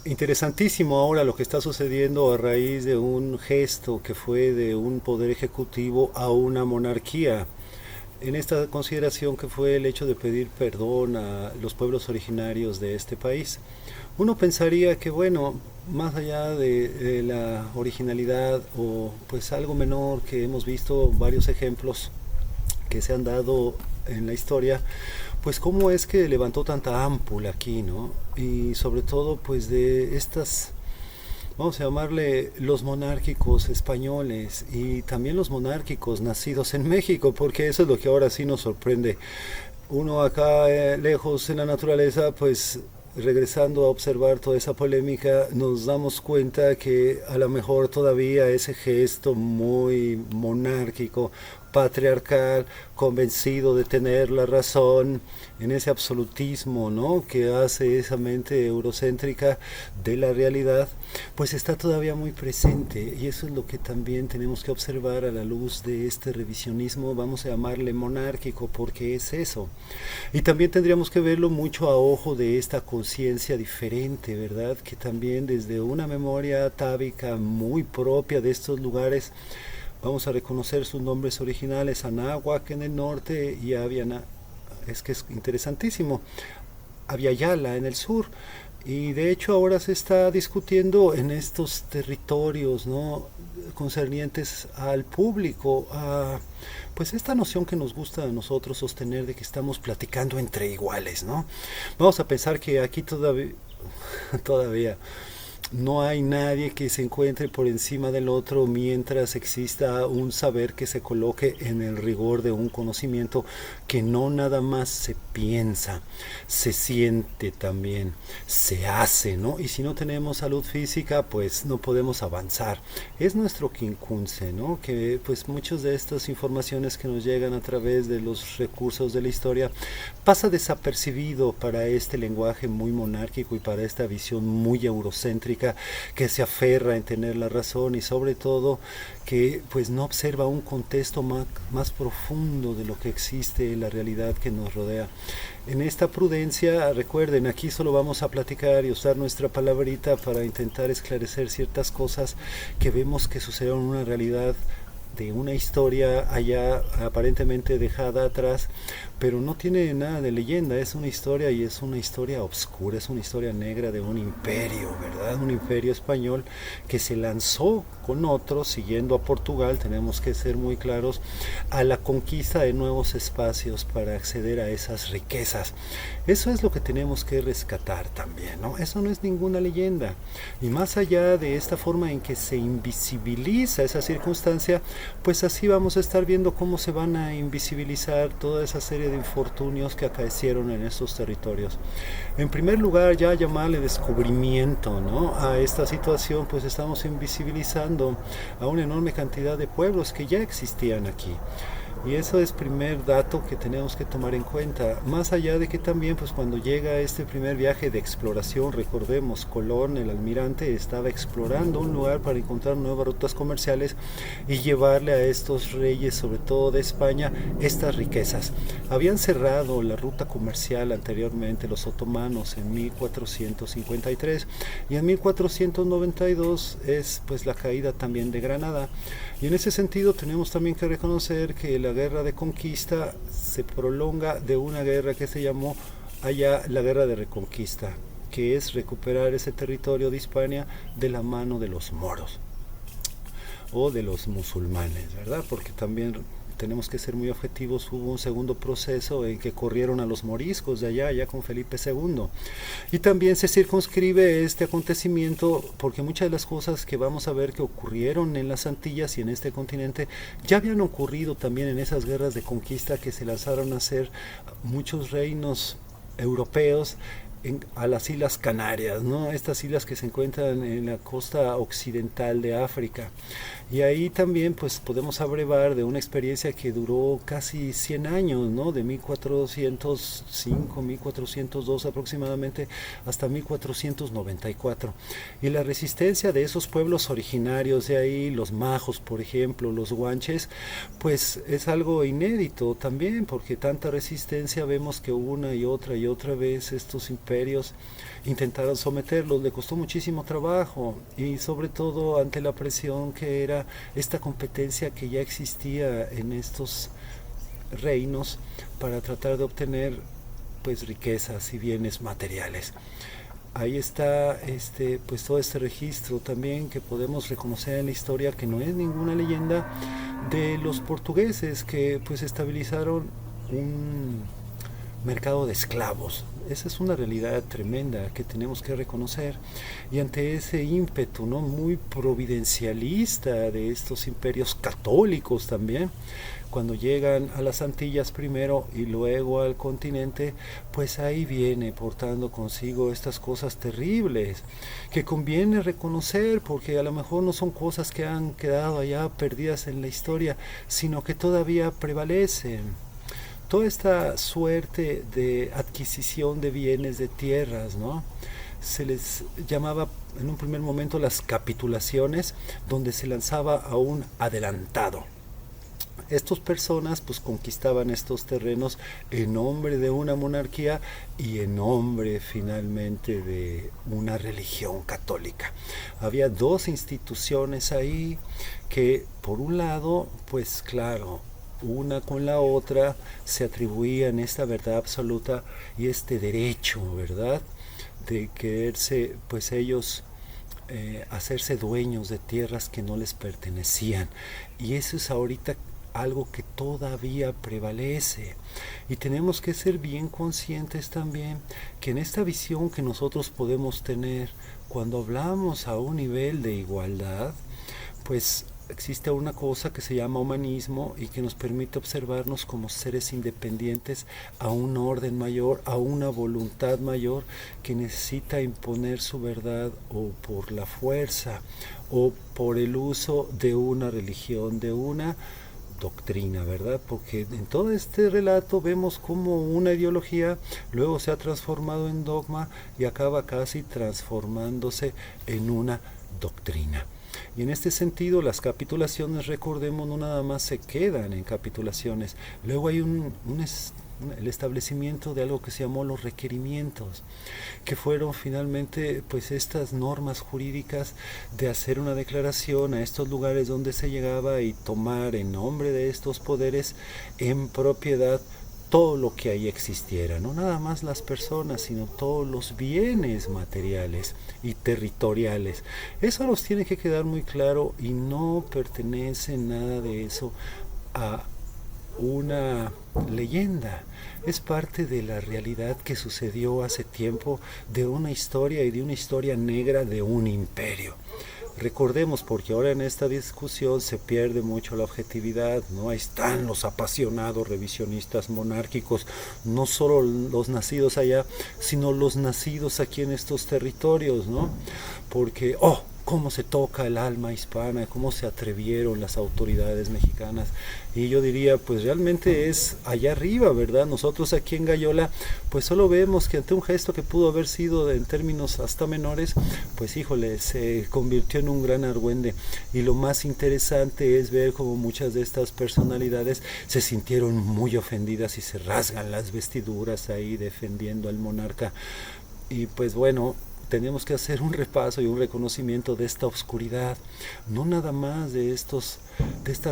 Interesantísimo ahora lo que está sucediendo a raíz de un gesto que fue de un poder ejecutivo a una monarquía. En esta consideración que fue el hecho de pedir perdón a los pueblos originarios de este país. Uno pensaría que, bueno, más allá de la originalidad o pues algo menor que hemos visto varios ejemplos que se han dado en la historia, pues cómo es que levantó tanta ámpula aquí, ¿no? Y sobre todo pues de estas, vamos a llamarle los monárquicos españoles y también los monárquicos nacidos en México, porque eso es lo que ahora sí nos sorprende. Uno acá lejos en la naturaleza, pues regresando a observar toda esa polémica, nos damos cuenta que a lo mejor todavía ese gesto muy monárquico, patriarcal, convencido de tener la razón, en ese absolutismo, ¿no?, que hace esa mente eurocéntrica de la realidad, pues está todavía muy presente, y eso es lo que también tenemos que observar a la luz de este revisionismo, vamos a llamarle monárquico, porque es eso. Y también tendríamos que verlo mucho a ojo de esta conciencia diferente, ¿verdad? Que también desde una memoria atávica muy propia de estos lugares, vamos a reconocer sus nombres originales: Anáhuac en el norte y Aviana, es que es interesantísimo, Aviala en el sur. Y de hecho ahora se está discutiendo en estos territorios, ¿no?, concernientes al público, a pues esta noción que nos gusta a nosotros sostener de que estamos platicando entre iguales, ¿no? Vamos a pensar que aquí todavía no hay nadie que se encuentre por encima del otro mientras exista un saber que se coloque en el rigor de un conocimiento que no nada más se piensa, se siente también, se hace, ¿no? Y si no tenemos salud física, pues no podemos avanzar. Es nuestro quincunce, ¿no? Que pues muchas de estas informaciones que nos llegan a través de los recursos de la historia pasa desapercibido para este lenguaje muy monárquico y para esta visión muy eurocéntrica que se aferra en tener la razón y sobre todo que pues no observa un contexto más profundo de lo que existe en la realidad que nos rodea. En esta prudencia, recuerden, aquí solo vamos a platicar y usar nuestra palabrita para intentar esclarecer ciertas cosas que vemos que sucedieron en una realidad de una historia allá aparentemente dejada atrás, pero no tiene nada de leyenda, es una historia y es una historia oscura, es una historia negra de un imperio, ¿verdad? Un imperio español que se lanzó con otros, siguiendo a Portugal, tenemos que ser muy claros, a la conquista de nuevos espacios para acceder a esas riquezas. Eso es lo que tenemos que rescatar también, ¿no? Eso no es ninguna leyenda. Y más allá de esta forma en que se invisibiliza esa circunstancia, pues así vamos a estar viendo cómo se van a invisibilizar toda esa serie de infortunios que acaecieron en estos territorios. En primer lugar, ya llamarle descubrimiento, ¿no?, a esta situación, pues estamos invisibilizando a una enorme cantidad de pueblos que ya existían aquí. Y eso es primer dato que tenemos que tomar en cuenta. Más allá de que también, pues cuando llega este primer viaje de exploración, recordemos, Colón, el almirante, estaba explorando un lugar para encontrar nuevas rutas comerciales y llevarle a estos reyes, sobre todo de España, estas riquezas. Habían cerrado la ruta comercial anteriormente los otomanos en 1453 y en 1492 es pues la caída también de Granada. Y en ese sentido tenemos también que reconocer que la guerra de conquista se prolonga de una guerra que se llamó allá la guerra de reconquista, que es recuperar ese territorio de Hispania de la mano de los moros o de los musulmanes, ¿verdad? Porque también tenemos que ser muy objetivos, hubo un segundo proceso en que corrieron a los moriscos de allá, ya con Felipe II. Y también se circunscribe este acontecimiento porque muchas de las cosas que vamos a ver que ocurrieron en las Antillas y en este continente ya habían ocurrido también en esas guerras de conquista que se lanzaron a hacer muchos reinos europeos a las Islas Canarias, ¿no? Estas islas que se encuentran en la costa occidental de África. Y ahí también pues podemos abrevar de una experiencia que duró casi 100 años, ¿no? De 1405, 1402 aproximadamente hasta 1494. Y la resistencia de esos pueblos originarios de ahí, los majos por ejemplo, los guanches, pues es algo inédito también, porque tanta resistencia vemos que una y otra vez estos imperios imperios intentaron someterlos. Le costó muchísimo trabajo y sobre todo ante la presión que era esta competencia que ya existía en estos reinos para tratar de obtener pues riquezas y bienes materiales. Ahí está pues todo este registro también que podemos reconocer en la historia, que no es ninguna leyenda, de los portugueses que pues estabilizaron un mercado de esclavos. Esa es una realidad tremenda que tenemos que reconocer, y ante ese ímpetu, ¿no?, muy providencialista de estos imperios católicos también, cuando llegan a las Antillas primero y luego al continente, pues ahí viene portando consigo estas cosas terribles que conviene reconocer, porque a lo mejor no son cosas que han quedado allá perdidas en la historia, sino que todavía prevalecen. Toda esta suerte de adquisición de bienes, de tierras, ¿no?, se les llamaba en un primer momento las capitulaciones, donde se lanzaba a un adelantado. Estas personas pues conquistaban estos terrenos en nombre de una monarquía y en nombre finalmente de una religión católica. Había dos instituciones ahí que, por un lado, pues claro, una con la otra se atribuían esta verdad absoluta y este derecho, ¿verdad?, de quererse pues ellos hacerse dueños de tierras que no les pertenecían. Y eso es ahorita algo que todavía prevalece, y tenemos que ser bien conscientes también que en esta visión que nosotros podemos tener cuando hablamos a un nivel de igualdad, pues existe una cosa que se llama humanismo y que nos permite observarnos como seres independientes a un orden mayor, a una voluntad mayor que necesita imponer su verdad o por la fuerza o por el uso de una religión, de una doctrina, ¿verdad? Porque en todo este relato vemos cómo una ideología luego se ha transformado en dogma y acaba casi transformándose en una doctrina. Y en este sentido, las capitulaciones, recordemos, no nada más se quedan en capitulaciones. Luego hay el establecimiento de algo que se llamó los requerimientos, que fueron finalmente pues estas normas jurídicas de hacer una declaración a estos lugares donde se llegaba y tomar en nombre de estos poderes en propiedad todo lo que ahí existiera, no nada más las personas, sino todos los bienes materiales y territoriales. Eso nos tiene que quedar muy claro, y no pertenece nada de eso a una leyenda. Es parte de la realidad que sucedió hace tiempo, de una historia, y de una historia negra de un imperio. Recordemos, porque ahora en esta discusión se pierde mucho la objetividad, ¿no? Ahí están los apasionados revisionistas monárquicos, no solo los nacidos allá, sino los nacidos aquí en estos territorios, ¿no? Porque, cómo se toca el alma hispana, cómo se atrevieron las autoridades mexicanas. Y yo diría, pues realmente es allá arriba, ¿verdad? Nosotros aquí en Gallola, pues solo vemos que ante un gesto que pudo haber sido en términos hasta menores, pues híjole, se convirtió en un gran argüende. Y lo más interesante es ver cómo muchas de estas personalidades se sintieron muy ofendidas y se rasgan las vestiduras ahí defendiendo al monarca. Y pues bueno, tenemos que hacer un repaso y un reconocimiento de esta oscuridad, no nada más de estas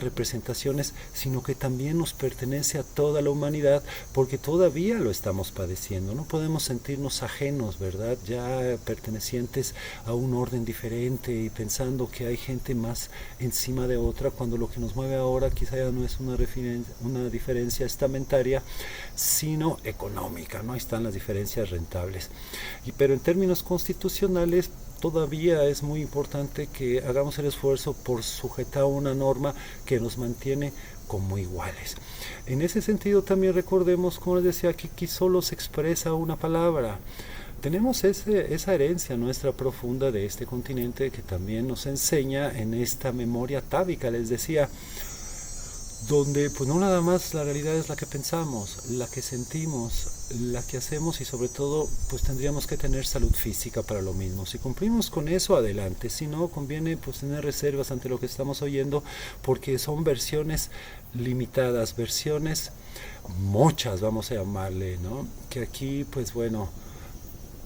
representaciones, sino que también nos pertenece a toda la humanidad, porque todavía lo estamos padeciendo. No podemos sentirnos ajenos, ¿verdad?, ya pertenecientes a un orden diferente y pensando que hay gente más encima de otra, cuando lo que nos mueve ahora quizá ya no es una diferencia estamentaria, sino económica, ¿no? Ahí están las diferencias rentables. Pero en términos constitucionales, todavía es muy importante que hagamos el esfuerzo por sujetar una norma que nos mantiene como iguales. En ese sentido también recordemos, como les decía, que aquí solo se expresa una palabra. Tenemos esa herencia nuestra profunda de este continente, que también nos enseña en esta memoria atávica, les decía, donde pues no nada más la realidad es la que pensamos, la que sentimos, la que hacemos, y sobre todo pues tendríamos que tener salud física para lo mismo. Si cumplimos con eso, adelante. Si no, conviene pues tener reservas ante lo que estamos oyendo, porque son versiones limitadas, versiones muchas, vamos a llamarle, ¿no? Que aquí pues bueno,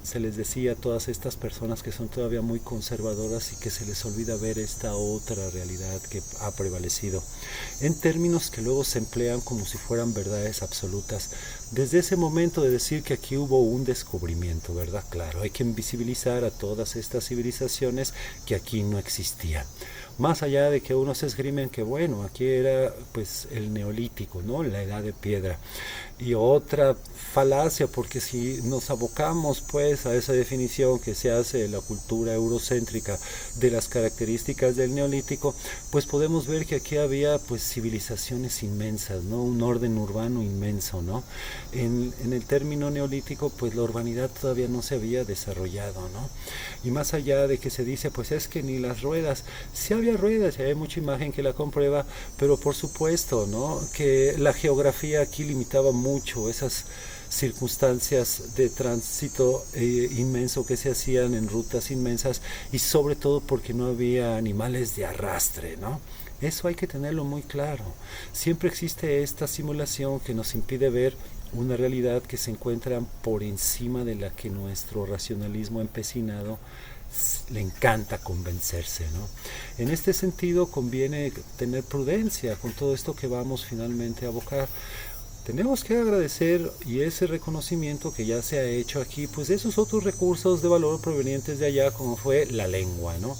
se les decía a todas estas personas que son todavía muy conservadoras y que se les olvida ver esta otra realidad que ha prevalecido, en términos que luego se emplean como si fueran verdades absolutas. Desde ese momento de decir que aquí hubo un descubrimiento, ¿verdad? Claro, hay que invisibilizar a todas estas civilizaciones que aquí no existían. Más allá de que unos esgrimen que bueno, aquí era pues el neolítico, ¿no? La edad de piedra. Y otra falacia, porque si nos abocamos pues a esa definición que se hace de la cultura eurocéntrica de las características del neolítico, pues podemos ver que aquí había pues civilizaciones inmensas, ¿no? Un orden urbano inmenso, ¿no? En el término neolítico pues la urbanidad todavía no se había desarrollado, ¿no? Y más allá de que se dice pues es que ni las ruedas, sí había ruedas y hay mucha imagen que la comprueba, pero por supuesto, ¿no? Que la geografía aquí limitaba mucho esas circunstancias de tránsito inmenso que se hacían en rutas inmensas, y sobre todo porque no había animales de arrastre, ¿no? Eso hay que tenerlo muy claro. Siempre existe esta simulación que nos impide ver una realidad que se encuentra por encima de la que nuestro racionalismo empecinado le encanta convencerse, ¿no? En este sentido conviene tener prudencia con todo esto que vamos finalmente a abocar. Tenemos que agradecer y ese reconocimiento que ya se ha hecho aquí, pues de esos otros recursos de valor provenientes de allá, como fue la lengua, ¿no?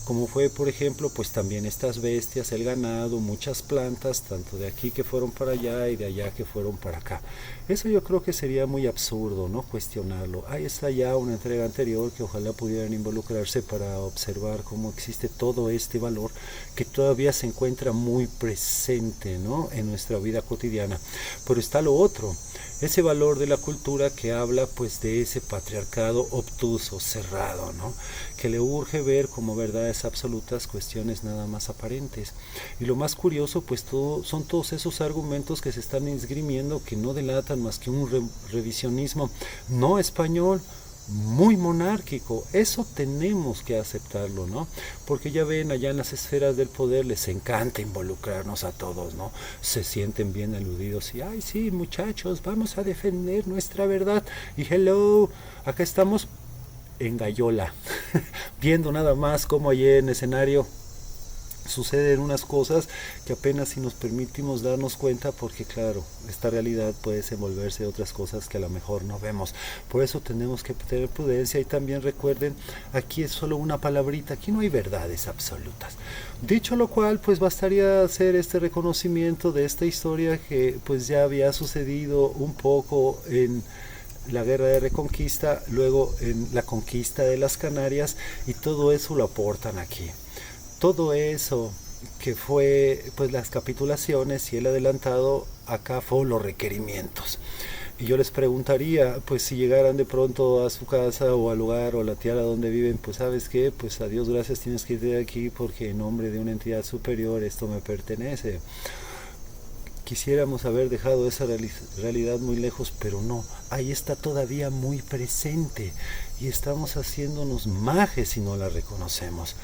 Como fue, por ejemplo, pues también estas bestias, el ganado, muchas plantas, tanto de aquí que fueron para allá y de allá que fueron para acá. Eso yo creo que sería muy absurdo, ¿no? Cuestionarlo. Ahí está ya una entrega anterior que ojalá pudieran involucrarse para observar cómo existe todo este valor que todavía se encuentra muy presente, ¿no? En nuestra vida cotidiana. Pero está lo otro, ese valor de la cultura que habla pues de ese patriarcado obtuso, cerrado, ¿no? Que le urge ver como verdades absolutas cuestiones nada más aparentes. Y lo más curioso pues son todos esos argumentos que se están esgrimiendo que no delatan más que un revisionismo no español, muy monárquico. Eso tenemos que aceptarlo, ¿no? Porque ya ven, allá en las esferas del poder les encanta involucrarnos a todos, ¿no? Se sienten bien aludidos y, ay, sí, muchachos, vamos a defender nuestra verdad. Y hello, acá estamos en Gallola, viendo nada más cómo allí en escenario suceden unas cosas que apenas si nos permitimos darnos cuenta, porque claro, esta realidad puede desenvolverse de otras cosas que a lo mejor no vemos. Por eso tenemos que tener prudencia, y también recuerden, aquí es solo una palabrita, aquí no hay verdades absolutas. Dicho lo cual, pues bastaría hacer este reconocimiento de esta historia que pues ya había sucedido un poco en la guerra de Reconquista, luego en la conquista de las Canarias, y todo eso lo aportan aquí. Todo eso que fue pues las capitulaciones y el adelantado, acá fueron los requerimientos. Y yo les preguntaría, pues si llegaran de pronto a su casa o al lugar o a la tierra donde viven, pues sabes qué, pues a Dios gracias, tienes que irte de aquí porque en nombre de una entidad superior esto me pertenece. Quisiéramos haber dejado esa realidad muy lejos, pero no, ahí está todavía muy presente y estamos haciéndonos majes si no la reconocemos.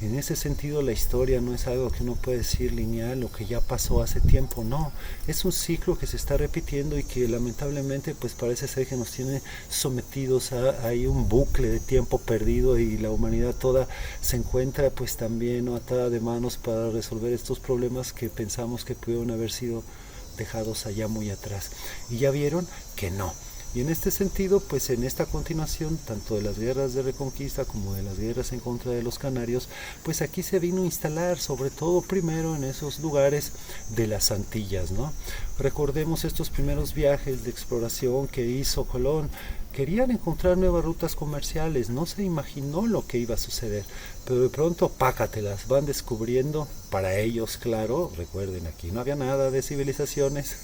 En ese sentido, la historia no es algo que uno puede decir lineal o que ya pasó hace tiempo, no, es un ciclo que se está repitiendo y que lamentablemente pues parece ser que nos tiene sometidos a un bucle de tiempo perdido, y la humanidad toda se encuentra pues también atada de manos para resolver estos problemas que pensamos que pudieron haber sido dejados allá muy atrás, y ya vieron que no. Y en este sentido, pues en esta continuación, tanto de las guerras de Reconquista como de las guerras en contra de los canarios, pues aquí se vino a instalar, sobre todo primero en esos lugares de las Antillas, ¿no? Recordemos estos primeros viajes de exploración que hizo Colón. Querían encontrar nuevas rutas comerciales, no se imaginó lo que iba a suceder, pero de pronto, pácatelas, van descubriendo, para ellos, claro, recuerden, aquí no había nada de civilizaciones,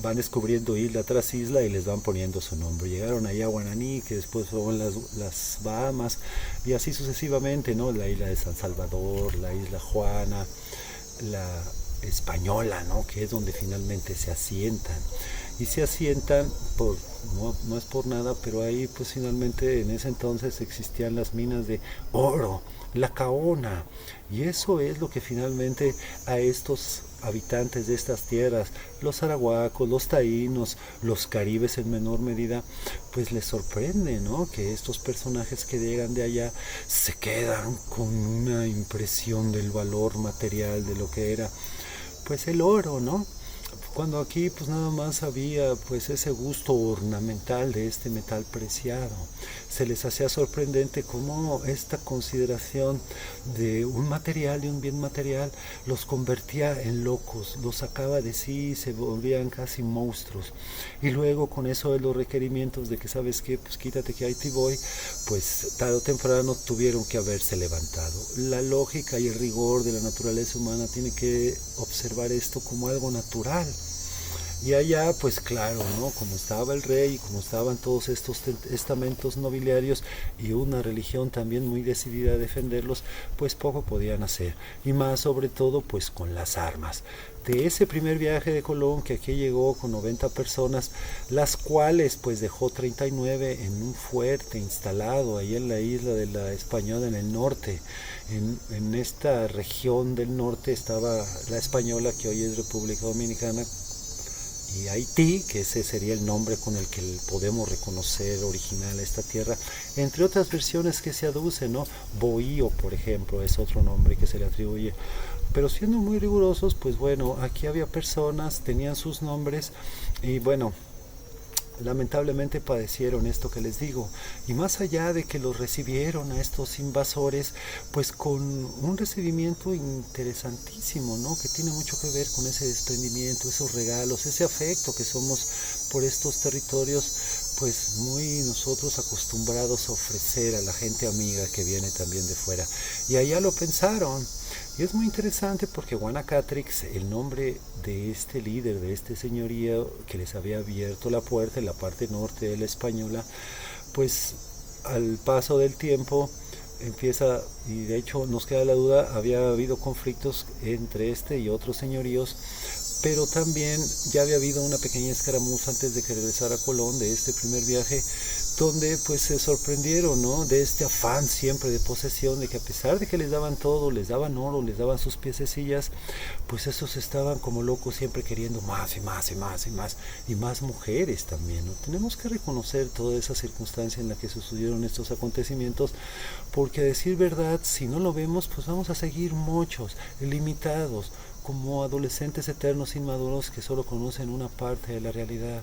van descubriendo isla tras isla y les van poniendo su nombre. Llegaron ahí a Guananí, que después fueron las Bahamas, y así sucesivamente, ¿no? La isla de San Salvador, la isla Juana, la Española, ¿no? Que es donde finalmente se asientan. Y se asientan no es por nada, pero ahí pues finalmente en ese entonces existían las minas de oro, la caona, y eso es lo que finalmente a estos habitantes de estas tierras, los arahuacos, los taínos, los caribes en menor medida, pues les sorprende, ¿no? Que estos personajes que llegan de allá se quedan con una impresión del valor material de lo que era, pues el oro, ¿no? Cuando aquí pues nada más había pues ese gusto ornamental de este metal preciado. Se les hacía sorprendente cómo esta consideración de un material, de un bien material, los convertía en locos, los sacaba de sí y se volvían casi monstruos. Y luego con eso de los requerimientos de que sabes qué, pues quítate que ahí te voy, pues tarde o temprano tuvieron que haberse levantado. La lógica y el rigor de la naturaleza humana tiene que observar esto como algo natural. Y allá, pues claro, ¿no? Como estaba el rey y como estaban todos estos estamentos nobiliarios y una religión también muy decidida a defenderlos, pues poco podían hacer. Y más sobre todo, pues con las armas. De ese primer viaje de Colón, que aquí llegó con 90 personas, las cuales pues dejó 39 en un fuerte instalado ahí en la isla de la Española, en el norte. En esta región del norte estaba la Española, que hoy es República Dominicana, y Haití, que ese sería el nombre con el que podemos reconocer original a esta tierra, entre otras versiones que se aducen, ¿no? Bohío, por ejemplo, es otro nombre que se le atribuye. Pero siendo muy rigurosos, pues bueno, aquí había personas, tenían sus nombres, y bueno, lamentablemente padecieron esto que les digo, y más allá de que los recibieron a estos invasores pues con un recibimiento interesantísimo, ¿no? Que tiene mucho que ver con ese desprendimiento, esos regalos, ese afecto que somos por estos territorios, pues muy nosotros acostumbrados a ofrecer a la gente amiga que viene también de fuera, y allá lo pensaron. Y es muy interesante porque Guanacatrix, el nombre de este líder, de este señorío que les había abierto la puerta en la parte norte de la Española, pues al paso del tiempo empieza, y de hecho nos queda la duda, había habido conflictos entre este y otros señoríos, pero también ya había habido una pequeña escaramuza antes de que regresara Colón de este primer viaje, donde pues se sorprendieron, ¿no? De este afán siempre de posesión, de que a pesar de que les daban todo, les daban oro, les daban sus piececillas, pues esos estaban como locos siempre queriendo más y más y más y más, y más mujeres también, ¿no? Tenemos que reconocer toda esa circunstancia en la que sucedieron estos acontecimientos, porque a decir verdad, si no lo vemos, pues vamos a seguir muchos, limitados, como adolescentes eternos inmaduros que solo conocen una parte de la realidad,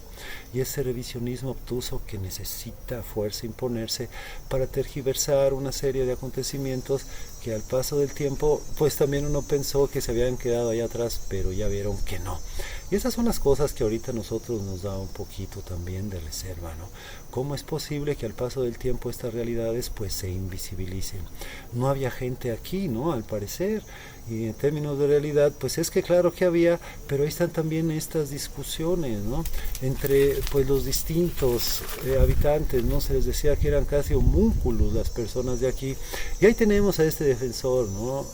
y ese revisionismo obtuso que necesita fuerza imponerse para tergiversar una serie de acontecimientos que al paso del tiempo pues también uno pensó que se habían quedado allá atrás, pero ya vieron que no. Y esas son las cosas que ahorita a nosotros nos da un poquito también de reserva, ¿no? ¿Cómo es posible que al paso del tiempo estas realidades pues se invisibilicen? No había gente aquí, ¿no? Al parecer. Y en términos de realidad, pues es que claro que había, pero ahí están también estas discusiones, ¿no? Entre pues los distintos habitantes, ¿no? Se les decía que eran casi homúnculos las personas de aquí. Y ahí tenemos a este defensor, ¿no?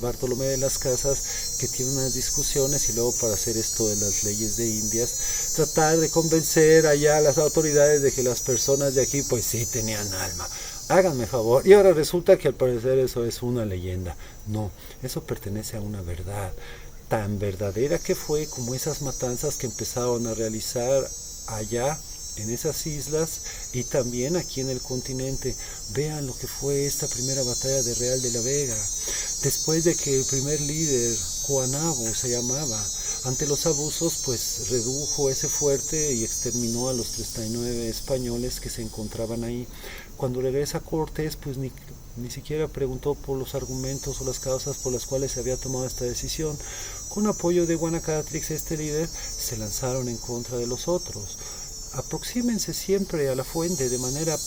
Bartolomé de las Casas, que tiene unas discusiones, y luego para hacer esto de las leyes de Indias, tratar de convencer allá a las autoridades de que las personas de aquí pues sí tenían alma. Háganme favor. Y ahora resulta que al parecer eso es una leyenda. No, eso pertenece a una verdad tan verdadera que fue como esas matanzas que empezaron a realizar allá en esas islas y también aquí en el continente. Vean lo que fue esta primera batalla de Real de la Vega, después de que el primer líder, Coanabo se llamaba, ante los abusos pues redujo ese fuerte y exterminó a los 39 españoles que se encontraban ahí. Cuando regresa Cortés pues ni siquiera preguntó por los argumentos o las causas por las cuales se había tomado esta decisión. Con apoyo de Guanacatrix, este líder, se lanzaron en contra de los otros. Aproxímense siempre a la fuente de manera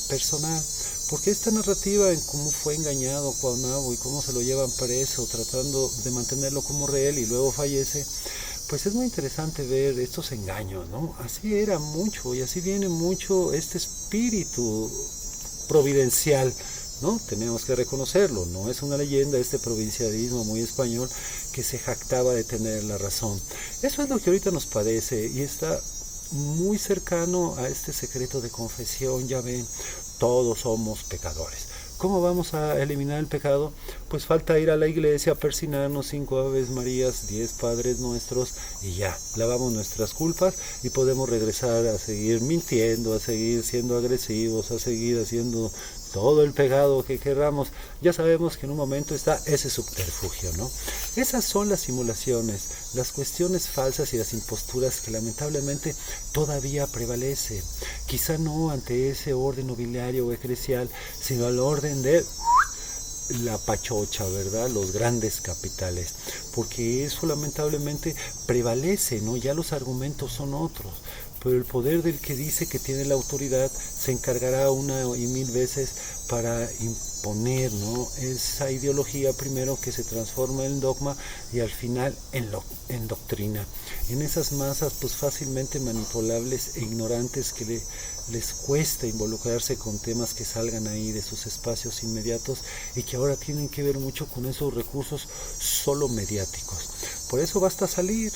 personal, porque esta narrativa en cómo fue engañado Cuauhnáhuac y cómo se lo llevan preso tratando de mantenerlo como rehén y luego fallece, pues es muy interesante ver estos engaños, ¿no? Así era mucho y así viene mucho este espíritu providencial, ¿no? Tenemos que reconocerlo, no es una leyenda este provincialismo muy español que se jactaba de tener la razón. Eso es lo que ahorita nos padece y está muy cercano a este secreto de confesión. Ya ven, todos somos pecadores, ¿Cómo vamos a eliminar el pecado? Pues falta ir a la iglesia, persinarnos 5 Aves Marías, 10 Padres Nuestros y ya, lavamos nuestras culpas y podemos regresar a seguir mintiendo, a seguir siendo agresivos, a seguir haciendo todo el pecado que queramos. Ya sabemos que en un momento está ese subterfugio, ¿no? Esas son las simulaciones, las cuestiones falsas y las imposturas que lamentablemente todavía prevalecen. Quizá no ante ese orden nobiliario o eclesial, sino al orden de la pachocha, ¿verdad? Los grandes capitales, porque eso lamentablemente prevalece, ¿no? Ya los argumentos son otros, pero el poder del que dice que tiene la autoridad se encargará una y mil veces para imponer, ¿no? Esa ideología primero que se transforma en dogma y al final en doctrina. En esas masas pues fácilmente manipulables e ignorantes que les cuesta involucrarse con temas que salgan ahí de sus espacios inmediatos y que ahora tienen que ver mucho con esos recursos solo mediáticos. Por eso basta salir,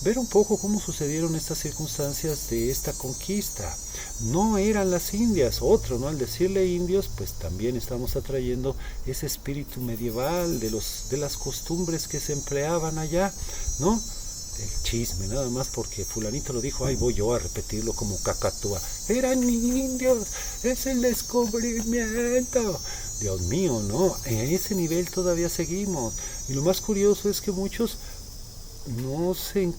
ver un poco cómo sucedieron estas circunstancias de esta conquista. No eran las Indias, otro, ¿no? Al decirle indios, pues también estamos atrayendo ese espíritu medieval de las costumbres que se empleaban allá, ¿no? El chisme, nada más porque fulanito lo dijo, ay, voy yo a repetirlo como cacatúa. Eran indios, es el descubrimiento. Dios mío, ¿no? En ese nivel todavía seguimos. Y lo más curioso es que muchos no se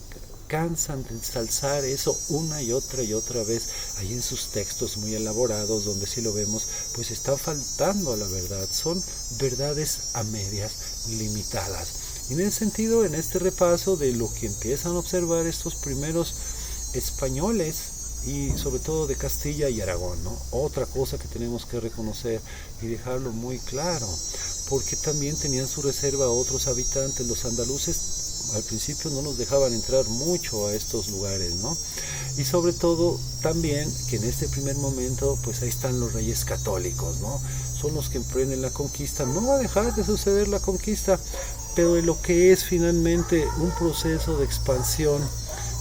cansan de ensalzar eso una y otra vez ahí en sus textos muy elaborados, donde si lo vemos pues están faltando a la verdad, son verdades a medias, limitadas. Y en ese sentido, en este repaso de lo que empiezan a observar estos primeros españoles y sobre todo de Castilla y Aragón, ¿no? Otra cosa que tenemos que reconocer y dejarlo muy claro, porque también tenían su reserva a otros habitantes. Los andaluces al principio no nos dejaban entrar mucho a estos lugares, ¿no? Y sobre todo también que en este primer momento pues ahí están los reyes católicos, ¿no? Son los que emprenden la conquista. No va a dejar de suceder la conquista, pero de lo que es finalmente un proceso de expansión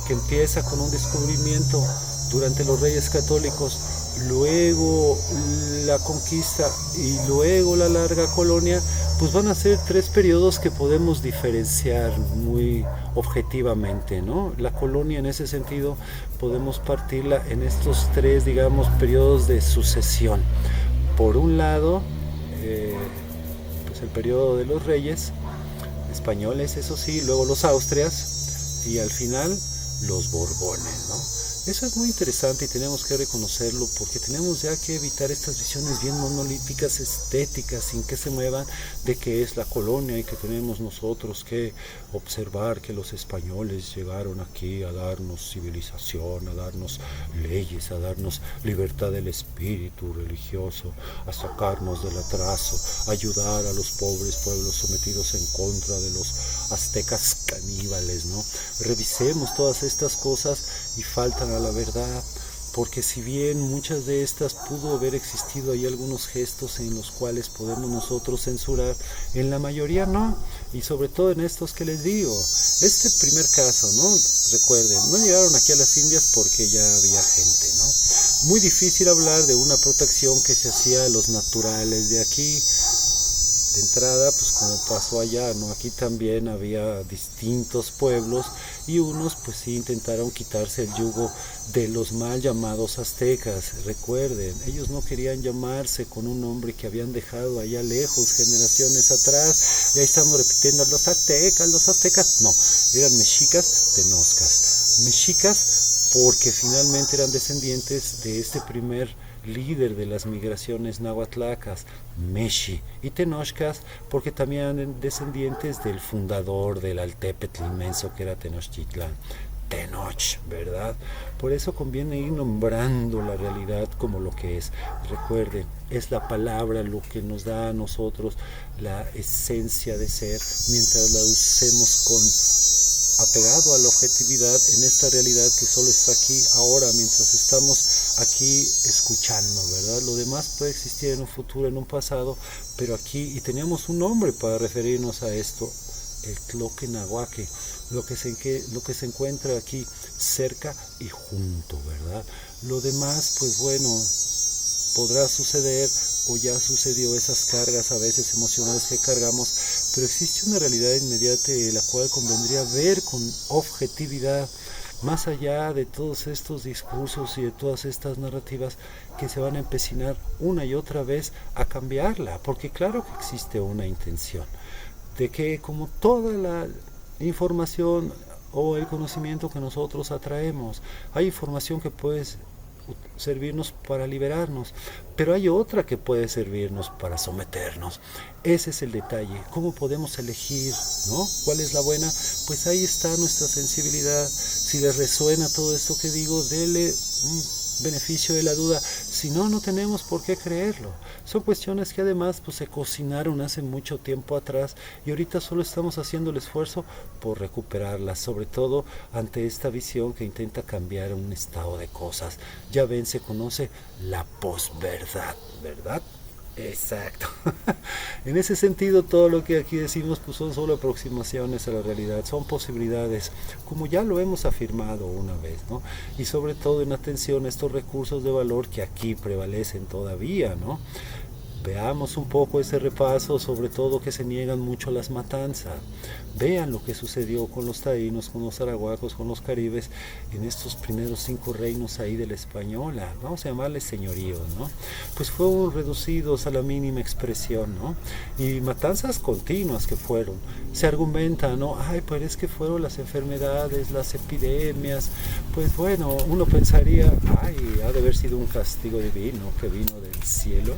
que empieza con un descubrimiento durante los reyes católicos, luego la conquista y luego la larga colonia, pues van a ser 3 periodos que podemos diferenciar muy objetivamente, ¿no? La colonia en ese sentido podemos partirla en estos 3, digamos, periodos de sucesión. Por un lado, pues el periodo de los reyes españoles, eso sí, luego los Austrias y al final los Borbones, ¿no? Eso es muy interesante y tenemos que reconocerlo porque tenemos ya que evitar estas visiones bien monolíticas, estéticas, sin que se muevan de qué es la colonia y que tenemos nosotros que observar que los españoles llegaron aquí a darnos civilización, a darnos leyes, a darnos libertad del espíritu religioso, a sacarnos del atraso, a ayudar a los pobres pueblos sometidos en contra de los aztecas caníbales, ¿no? Revisemos todas estas cosas y faltan a la verdad, porque si bien muchas de estas pudo haber existido, hay algunos gestos en los cuales podemos nosotros censurar, en la mayoría no, y sobre todo en estos que les digo. Este primer caso, ¿no? Recuerden, no llegaron aquí a las Indias porque ya había gente, ¿no? Muy difícil hablar de una protección que se hacía a los naturales de aquí. De entrada, pues como pasó allá, ¿no? Aquí también había distintos pueblos y unos pues sí intentaron quitarse el yugo de los mal llamados aztecas. Recuerden, ellos no querían llamarse con un nombre que habían dejado allá lejos, generaciones atrás, y ahí estamos repitiendo los aztecas, no, eran mexicas tenochcas. Mexicas porque finalmente eran descendientes de este primer líder de las migraciones nahuatlacas, Meshi, y tenochcas porque también eran descendientes del fundador del Altépetl inmenso que era Tenochtitlán, Tenoch, ¿verdad? Por eso conviene ir nombrando la realidad como lo que es. Recuerden, es la palabra lo que nos da a nosotros la esencia de ser, mientras la usemos con apegado a la objetividad en esta realidad que solo está aquí ahora mientras estamos aquí escuchando, ¿verdad? Lo demás puede existir en un futuro, en un pasado, pero aquí, y teníamos un nombre para referirnos a esto, el Tloquenahuaque, lo que se encuentra aquí cerca y junto, ¿verdad? Lo demás, pues bueno, podrá suceder o ya sucedió esas cargas a veces emocionales que cargamos, pero existe una realidad inmediata la cual convendría ver con objetividad, más allá de todos estos discursos y de todas estas narrativas que se van a empecinar una y otra vez a cambiarla, porque claro que existe una intención de que como toda la información o el conocimiento que nosotros atraemos, hay información que puede servirnos para liberarnos, pero hay otra que puede servirnos para someternos. Ese es el detalle. ¿Cómo podemos elegir, no? ¿Cuál es la buena? Pues ahí está nuestra sensibilidad. Si les resuena todo esto que digo, dele un beneficio de la duda. Si no, no tenemos por qué creerlo. Son cuestiones que además pues, se cocinaron hace mucho tiempo atrás y ahorita solo estamos haciendo el esfuerzo por recuperarlas, sobre todo ante esta visión que intenta cambiar un estado de cosas. Ya ven, se conoce la posverdad, ¿verdad? Exacto. En ese sentido, todo lo que aquí decimos pues son solo aproximaciones a la realidad, son posibilidades, como ya lo hemos afirmado una vez, ¿no? Y sobre todo en atención a estos recursos de valor que aquí prevalecen todavía, ¿no? Veamos un poco ese repaso, sobre todo que se niegan mucho a las matanzas. Vean lo que sucedió con los taínos, con los arahuacos, con los caribes, en estos primeros 5 reinos ahí de la española, vamos a llamarles señoríos, ¿no? Pues fueron reducidos a la mínima expresión, ¿no? Y matanzas continuas que fueron. Se argumenta, ¿no? Ay, pues es que fueron las enfermedades, las epidemias. Pues bueno, uno pensaría, ay, ha de haber sido un castigo divino que vino del cielo.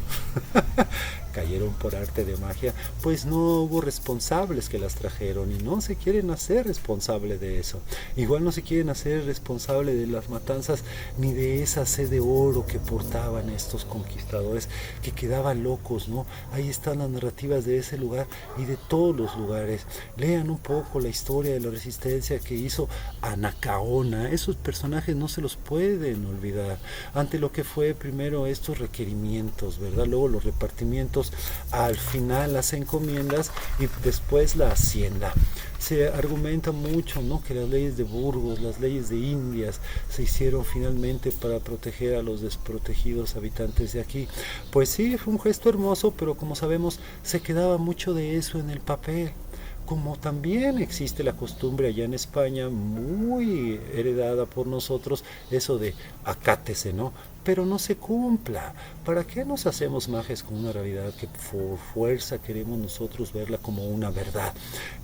Cayeron por arte de magia, pues no hubo responsables que las trajeron y no se quieren hacer responsable de eso. Igual no se quieren hacer responsable de las matanzas ni de esa sed de oro que portaban estos conquistadores que quedaban locos, ¿no? Ahí están las narrativas de ese lugar y de todos los lugares. Lean un poco la historia de la resistencia que hizo Anacaona. Esos personajes no se los pueden olvidar ante lo que fue primero estos requerimientos, ¿verdad? Luego los repartimientos, al final las encomiendas y después la hacienda. Se argumenta mucho, ¿no?, que las leyes de Burgos, las leyes de Indias se hicieron finalmente para proteger a los desprotegidos habitantes de aquí. Pues sí, fue un gesto hermoso, pero como sabemos se quedaba mucho de eso en el papel. Como también existe la costumbre allá en España, muy heredada por nosotros, eso de acátese, ¿no? Pero no se cumpla. ¿Para qué nos hacemos majes con una realidad que por fuerza queremos nosotros verla como una verdad?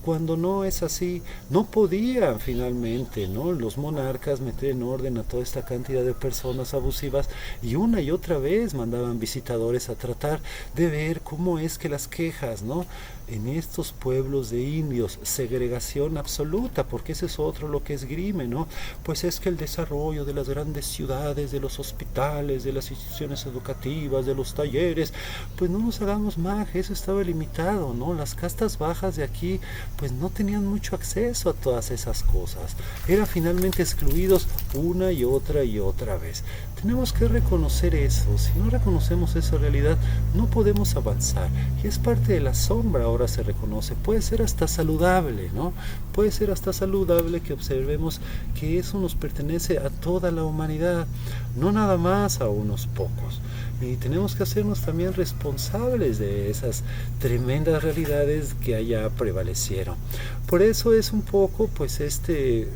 Cuando no es así, no podían finalmente, ¿no?, los monarcas meter en orden a toda esta cantidad de personas abusivas y una y otra vez mandaban visitadores a tratar de ver cómo es que las quejas, ¿no?, en estos pueblos de indios, segregación absoluta, porque ese es otro lo que esgrime, ¿no? Pues es que el desarrollo de las grandes ciudades, de los hospitales, de las instituciones educativas, de los talleres, pues no nos hagamos más, eso estaba limitado, ¿no? Las castas bajas de aquí, pues no tenían mucho acceso a todas esas cosas. Eran finalmente excluidos una y otra vez. Tenemos que reconocer eso. Si no reconocemos esa realidad, no podemos avanzar. Y es parte de la sombra, ahora se reconoce. Puede ser hasta saludable, ¿no? Puede ser hasta saludable que observemos que eso nos pertenece a toda la humanidad, no nada más a unos pocos. Y tenemos que hacernos también responsables de esas tremendas realidades que allá prevalecieron. Por eso es un poco, pues, este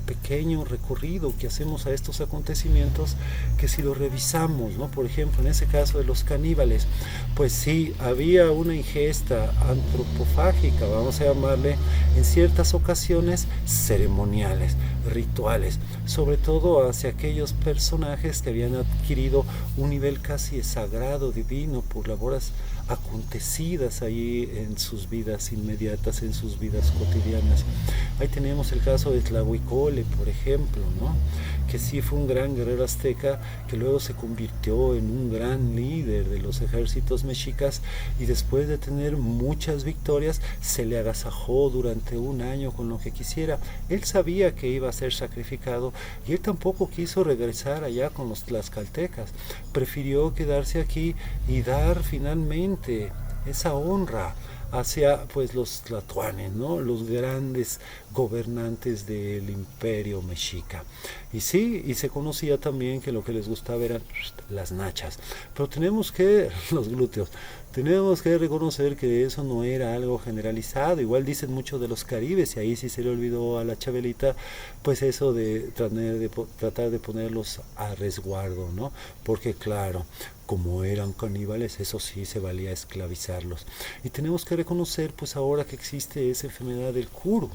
pequeño recorrido que hacemos a estos acontecimientos, que si lo revisamos, ¿no?, por ejemplo en ese caso de los caníbales, pues sí, había una ingesta antropofágica, vamos a llamarle, en ciertas ocasiones ceremoniales, rituales, sobre todo hacia aquellos personajes que habían adquirido un nivel casi de sagrado divino por labores acontecidas ahí en sus vidas inmediatas, en sus vidas cotidianas. Ahí tenemos el caso de Tlahuicole, por ejemplo, ¿no?, que sí fue un gran guerrero azteca que luego se convirtió en un gran líder de los ejércitos mexicas y después de tener muchas victorias se le agasajó durante un año con lo que quisiera. Él sabía que iba a ser sacrificado y él tampoco quiso regresar allá con los tlaxcaltecas, prefirió quedarse aquí y dar finalmente esa honra hacia pues los tlatoanes, ¿no?, los grandes gobernantes del imperio mexica. Y sí, y se conocía también que lo que les gustaba eran las nachas. Pero los glúteos, tenemos que reconocer que eso no era algo generalizado. Igual dicen mucho de los caribes, y ahí sí se le olvidó a la Chabelita, pues eso de tratar de ponerlos a resguardo, ¿no? Porque claro, como eran caníbales, eso sí se valía esclavizarlos. Y tenemos que reconocer, pues ahora que existe esa enfermedad del Kuru,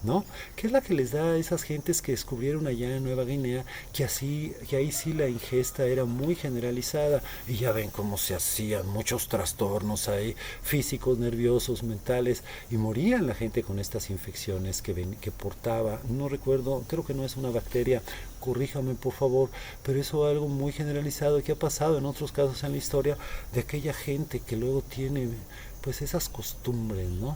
¿no? Que es la que les da a esas gentes que descubrieron allá en Nueva Guinea, que ahí sí la ingesta era muy generalizada, y ya ven cómo se hacían muchos trastornos ahí, físicos, nerviosos, mentales, y morían la gente con estas infecciones que portaba, no recuerdo, creo que no es una bacteria, corríjame por favor, pero eso es algo muy generalizado que ha pasado en otros casos en la historia de aquella gente que luego tiene pues esas costumbres, ¿no?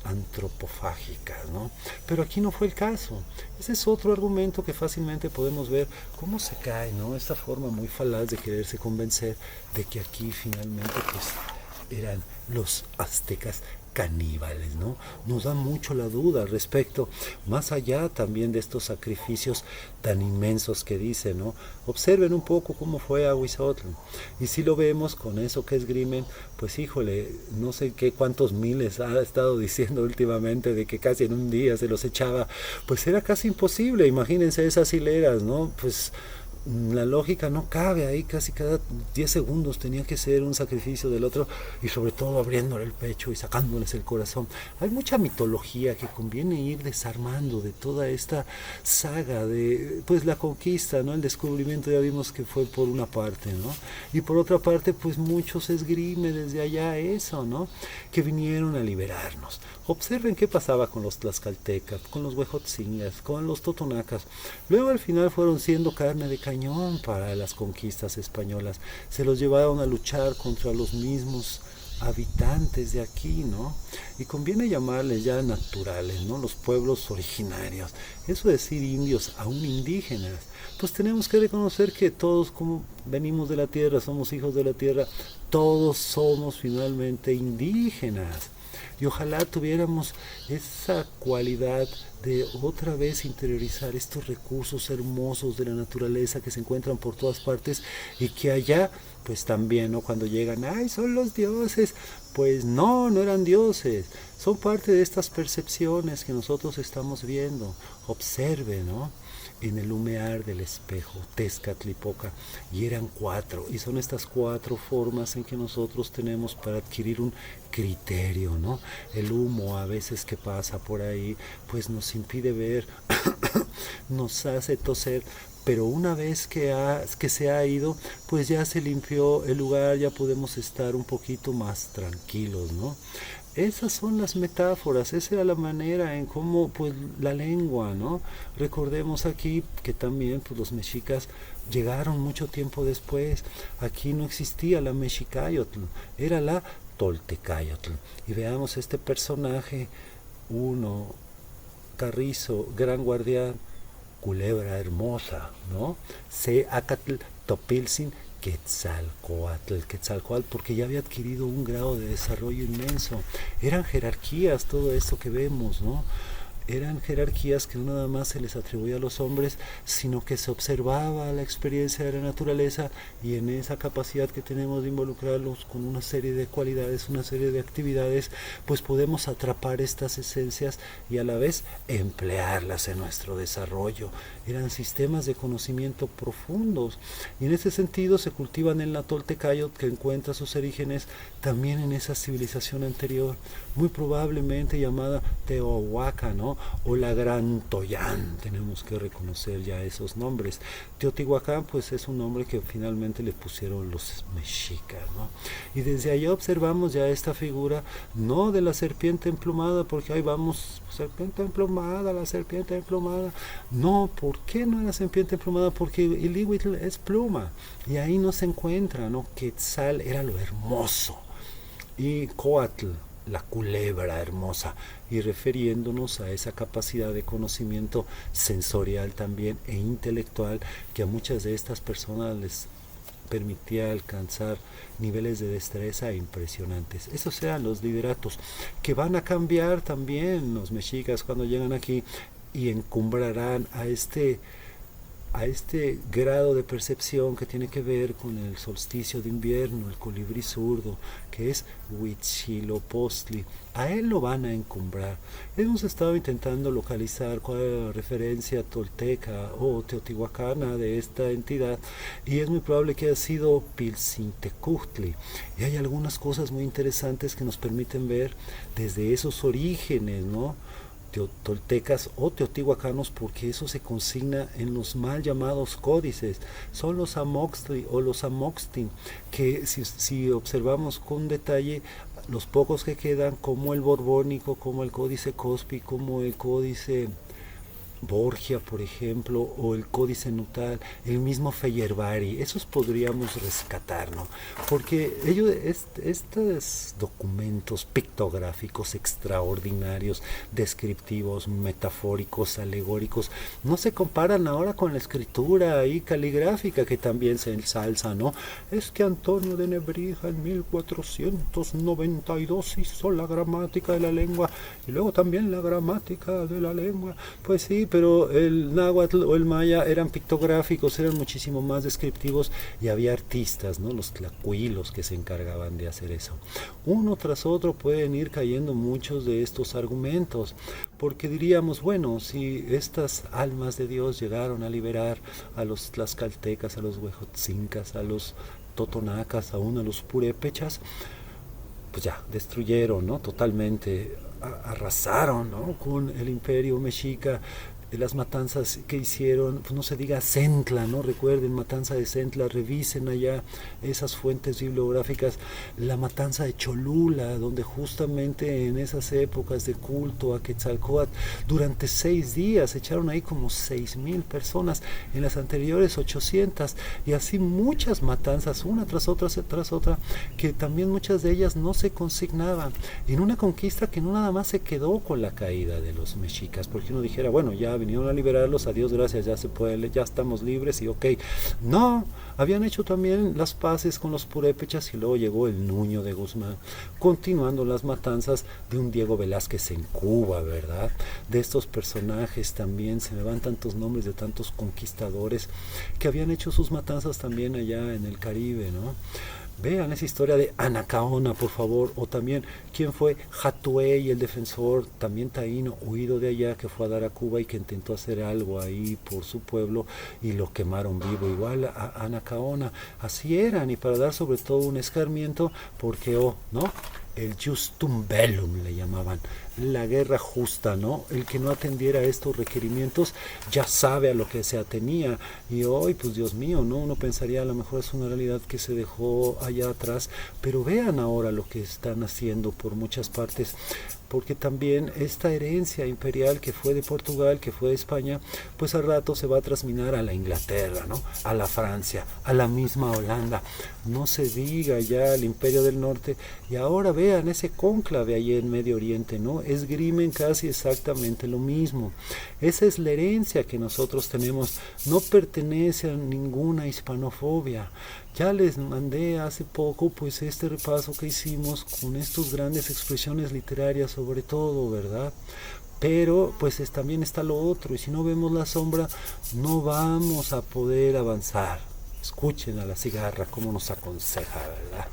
Antropofágicas, ¿no? Pero aquí no fue el caso. Ese es otro argumento que fácilmente podemos ver cómo se cae, ¿no? Esta forma muy falaz de quererse convencer de que aquí finalmente pues eran los aztecas caníbales, ¿no? Nos da mucho la duda al respecto, más allá también de estos sacrificios tan inmensos que dice, ¿no? Observen un poco cómo fue Ahuizotl, y si lo vemos con eso que esgrimen, pues híjole, no sé qué cuántos miles ha estado diciendo últimamente de que casi en un día se los echaba, pues era casi imposible, imagínense esas hileras, ¿no? Pues la lógica no cabe ahí, casi cada 10 segundos tenía que ser un sacrificio del otro, y sobre todo abriéndole el pecho y sacándoles el corazón. Hay mucha mitología que conviene ir desarmando de toda esta saga de pues la conquista, ¿no? El descubrimiento ya vimos que fue por una parte, ¿no? Y por otra parte pues muchos esgrime desde allá eso, ¿no? Que vinieron a liberarnos. Observen qué pasaba con los tlaxcaltecas, con los huejotzingas, con los totonacas. Luego al final fueron siendo carne de cañón para las conquistas españolas. Se los llevaron a luchar contra los mismos habitantes de aquí, ¿no? Y conviene llamarles ya naturales, ¿no? Los pueblos originarios. Eso de decir indios, aún indígenas. Pues tenemos que reconocer que todos, como venimos de la tierra, somos hijos de la tierra, todos somos finalmente indígenas. Y ojalá tuviéramos esa cualidad de otra vez interiorizar estos recursos hermosos de la naturaleza que se encuentran por todas partes, y que allá, pues también, ¿no? Cuando llegan, ¡ay, son los dioses! Pues no, no eran dioses, son parte de estas percepciones que nosotros estamos viendo. Observe, ¿no? En el humear del espejo, Tezcatlipoca, y eran 4, y son estas 4 formas en que nosotros tenemos para adquirir un criterio, ¿no? El humo a veces que pasa por ahí, pues nos impide ver, nos hace toser, pero una vez que se ha ido, pues ya se limpió el lugar, ya podemos estar un poquito más tranquilos, ¿no? Esas son las metáforas, esa era la manera en cómo pues la lengua, ¿no? Recordemos aquí que también pues los mexicas llegaron mucho tiempo después. Aquí no existía la mexicayotl, era la toltecayotl. Y veamos este personaje, uno, Carrizo, gran guardián, culebra hermosa, ¿no? Acatl Topilzin Quetzalcoatl, porque ya había adquirido un grado de desarrollo inmenso. Eran jerarquías todo esto que vemos, ¿no? Eran jerarquías que no nada más se les atribuía a los hombres, sino que se observaba la experiencia de la naturaleza, y en esa capacidad que tenemos de involucrarlos con una serie de cualidades, una serie de actividades, pues podemos atrapar estas esencias y a la vez emplearlas en nuestro desarrollo. Eran sistemas de conocimiento profundos, y en ese sentido se cultivan en la Toltecayot, que encuentra sus orígenes también en esa civilización anterior, muy probablemente llamada Teohuaca, ¿no? O la Gran Toyán, tenemos que reconocer ya esos nombres. Teotihuacán pues es un nombre que finalmente le pusieron los mexicas, ¿no? Y desde allá observamos ya esta figura, no de la serpiente emplumada, porque ahí vamos, serpiente emplumada, la serpiente emplumada. No, ¿por qué no la serpiente emplumada? Porque Ilihuitl es pluma, y ahí no se encuentra, ¿no? Quetzal era lo hermoso, y Coatl, la culebra hermosa, y refiriéndonos a esa capacidad de conocimiento sensorial también e intelectual que a muchas de estas personas les permitía alcanzar niveles de destreza impresionantes. Esos eran los lideratos, que van a cambiar también los mexicas cuando llegan aquí y encumbrarán a este grado de percepción que tiene que ver con el solsticio de invierno, el colibrí zurdo, que es Huitzilopochtli. A él lo van a encumbrar. Hemos estado intentando localizar cuál es la referencia tolteca o teotihuacana de esta entidad, y es muy probable que haya sido Pilsintecuhtli. Y hay algunas cosas muy interesantes que nos permiten ver desde esos orígenes, ¿no?, toltecas o teotihuacanos, porque eso se consigna en los mal llamados códices. Son los Amoxtli o los Amoxtin, que si observamos con detalle los pocos que quedan, como el Borbónico, como el Códice Cospi, como el Códice Borgia, por ejemplo, o el Códice Nutal, el mismo Feyerabadi, esos podríamos rescatar, ¿no? Porque estos documentos pictográficos extraordinarios, descriptivos, metafóricos, alegóricos, no se comparan ahora con la escritura ahí caligráfica que también se ensalza, ¿no? Es que Antonio de Nebrija en 1492 hizo la gramática de la lengua y luego también la gramática de la lengua. Pues sí, pero el náhuatl o el maya eran pictográficos, eran muchísimo más descriptivos, y había artistas, ¿no?, los tlacuilos, que se encargaban de hacer eso. Uno tras otro pueden ir cayendo muchos de estos argumentos, porque diríamos, bueno, si estas almas de Dios llegaron a liberar a los tlaxcaltecas, a los huejotzincas, a los totonacas, aún a los purépechas, pues ya destruyeron, ¿no?, totalmente, arrasaron, ¿no?, con el imperio mexica. Las matanzas que hicieron, pues no se diga Centla, ¿no? Recuerden, matanza de Centla, revisen allá esas fuentes bibliográficas, la matanza de Cholula, donde justamente en esas épocas de culto a Quetzalcóatl, durante 6 días echaron ahí como 6,000 personas, en las anteriores 800, y así muchas matanzas, una tras otra, que también muchas de ellas no se consignaban, en una conquista que no nada más se quedó con la caída de los mexicas, porque uno dijera, bueno, ya vinieron a liberarlos, a Dios gracias, ya se puede, ya estamos libres y ok. No, habían hecho también las paces con los purépechas, y luego llegó el Nuño de Guzmán, continuando las matanzas de un Diego Velázquez en Cuba, ¿verdad? De estos personajes también, se me van tantos nombres de tantos conquistadores que habían hecho sus matanzas también allá en el Caribe, ¿no? Vean esa historia de Anacaona, por favor, o también quién fue Hatuey, el defensor, también taíno, huido de allá, que fue a dar a Cuba y que intentó hacer algo ahí por su pueblo y lo quemaron vivo, igual a Anacaona. Así eran, y para dar sobre todo un escarmiento, porque, ¿no?, el justum bellum le llamaban, la guerra justa, ¿no? El que no atendiera a estos requerimientos ya sabe a lo que se atenía, y hoy, pues Dios mío, ¿no? Uno pensaría a lo mejor es una realidad que se dejó allá atrás, pero vean ahora lo que están haciendo por muchas partes, porque también esta herencia imperial que fue de Portugal, que fue de España, pues al rato se va a trasminar a la Inglaterra, ¿no?, a la Francia, a la misma Holanda, no se diga ya al Imperio del Norte, y ahora vean ese cónclave ahí en Medio Oriente, ¿no?, esgrimen casi exactamente lo mismo. Esa es la herencia que nosotros tenemos, no pertenece a ninguna hispanofobia. Ya les mandé hace poco pues este repaso que hicimos con estas grandes expresiones literarias sobre todo, ¿verdad? Pero pues también está lo otro, y si no vemos la sombra no vamos a poder avanzar. Escuchen a la cigarra cómo nos aconseja, ¿verdad?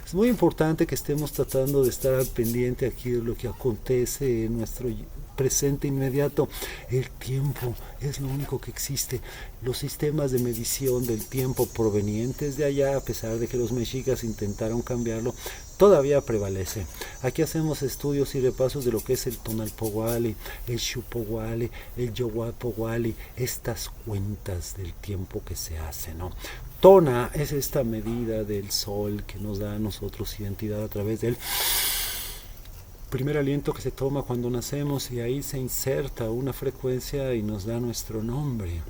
Es muy importante que estemos tratando de estar al pendiente aquí de lo que acontece en nuestro presente inmediato. El tiempo es lo único que existe. Los sistemas de medición del tiempo provenientes de allá, a pesar de que los mexicas intentaron cambiarlo, todavía prevalece. Aquí hacemos estudios y repasos de lo que es el Tonalpohualli, el Xupohualli, el Yohuapohualli, estas cuentas del tiempo que se hace, ¿no? Tona es esta medida del sol que nos da a nosotros identidad a través del primer aliento que se toma cuando nacemos, y ahí se inserta una frecuencia y nos da nuestro nombre.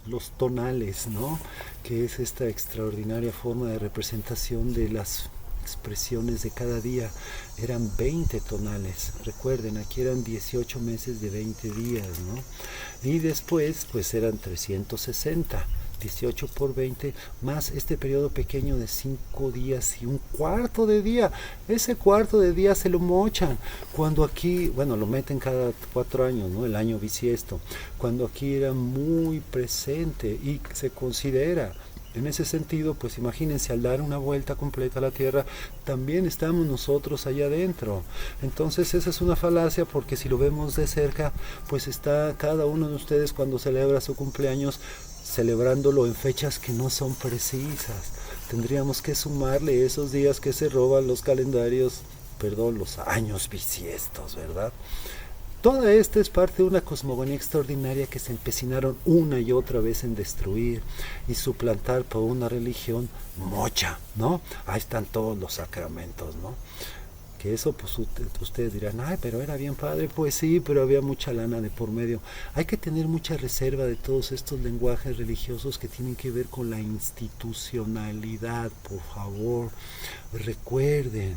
Los tonales, ¿no?, que es esta extraordinaria forma de representación de las expresiones de cada día. Eran 20 tonales, recuerden, aquí eran 18 meses de 20 días, ¿no? Y después pues eran 360 18 por 20, más este periodo pequeño de 5 días y un cuarto de día. Ese cuarto de día se lo mochan. Cuando aquí, bueno, lo meten cada 4 años, ¿no? El año bisiesto. Cuando aquí era muy presente y se considera. En ese sentido, pues imagínense, al dar una vuelta completa a la Tierra, también estamos nosotros allá adentro. Entonces esa es una falacia porque si lo vemos de cerca, pues está cada uno de ustedes cuando celebra su cumpleaños celebrándolo en fechas que no son precisas. Tendríamos que sumarle esos días que se roban los calendarios, perdón, los años bisiestos, ¿verdad? Toda esta es parte de una cosmogonía extraordinaria que se empecinaron una y otra vez en destruir y suplantar por una religión mocha, ¿no? Ahí están todos los sacramentos, ¿no? Que eso, pues ustedes dirán, ay, pero era bien padre. Pues sí, pero había mucha lana de por medio. Hay que tener mucha reserva de todos estos lenguajes religiosos que tienen que ver con la institucionalidad, por favor. Recuerden,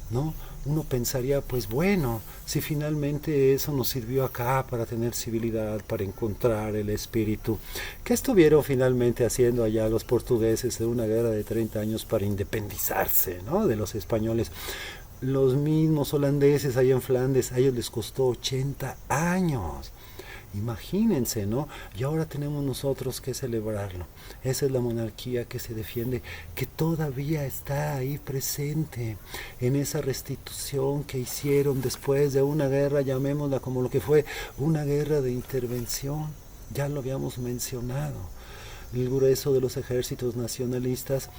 ¿no? Uno pensaría, pues bueno, si finalmente eso nos sirvió acá para tener civilidad, para encontrar el espíritu, ¿qué estuvieron finalmente haciendo allá los portugueses en una guerra de 30 años para independizarse, ¿no? De los españoles? Los mismos holandeses allá en Flandes, a ellos les costó 80 años. Imagínense, ¿no? Y ahora tenemos nosotros que celebrarlo. Esa es la monarquía que se defiende, que todavía está ahí presente en esa restitución que hicieron después de una guerra, llamémosla como lo que fue, una guerra de intervención. Ya lo habíamos mencionado. El grueso de los ejércitos nacionalistas,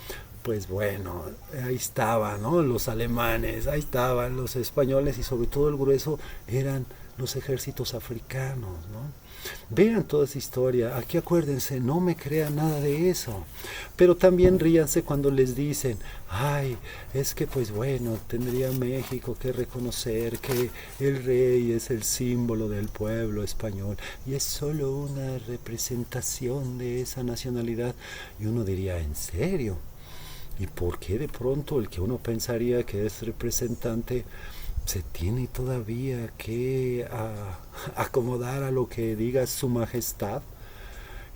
pues bueno, ahí estaban, ¿no? Los alemanes, ahí estaban los españoles y sobre todo el grueso eran los ejércitos africanos, ¿no? Vean toda esa historia, aquí acuérdense, no me crean nada de eso, pero también ríanse cuando les dicen, ay, es que pues bueno, tendría México que reconocer que el rey es el símbolo del pueblo español y es solo una representación de esa nacionalidad, y uno diría, ¿en serio? ¿Y por qué de pronto el que uno pensaría que es representante se tiene todavía que acomodar a lo que diga su majestad?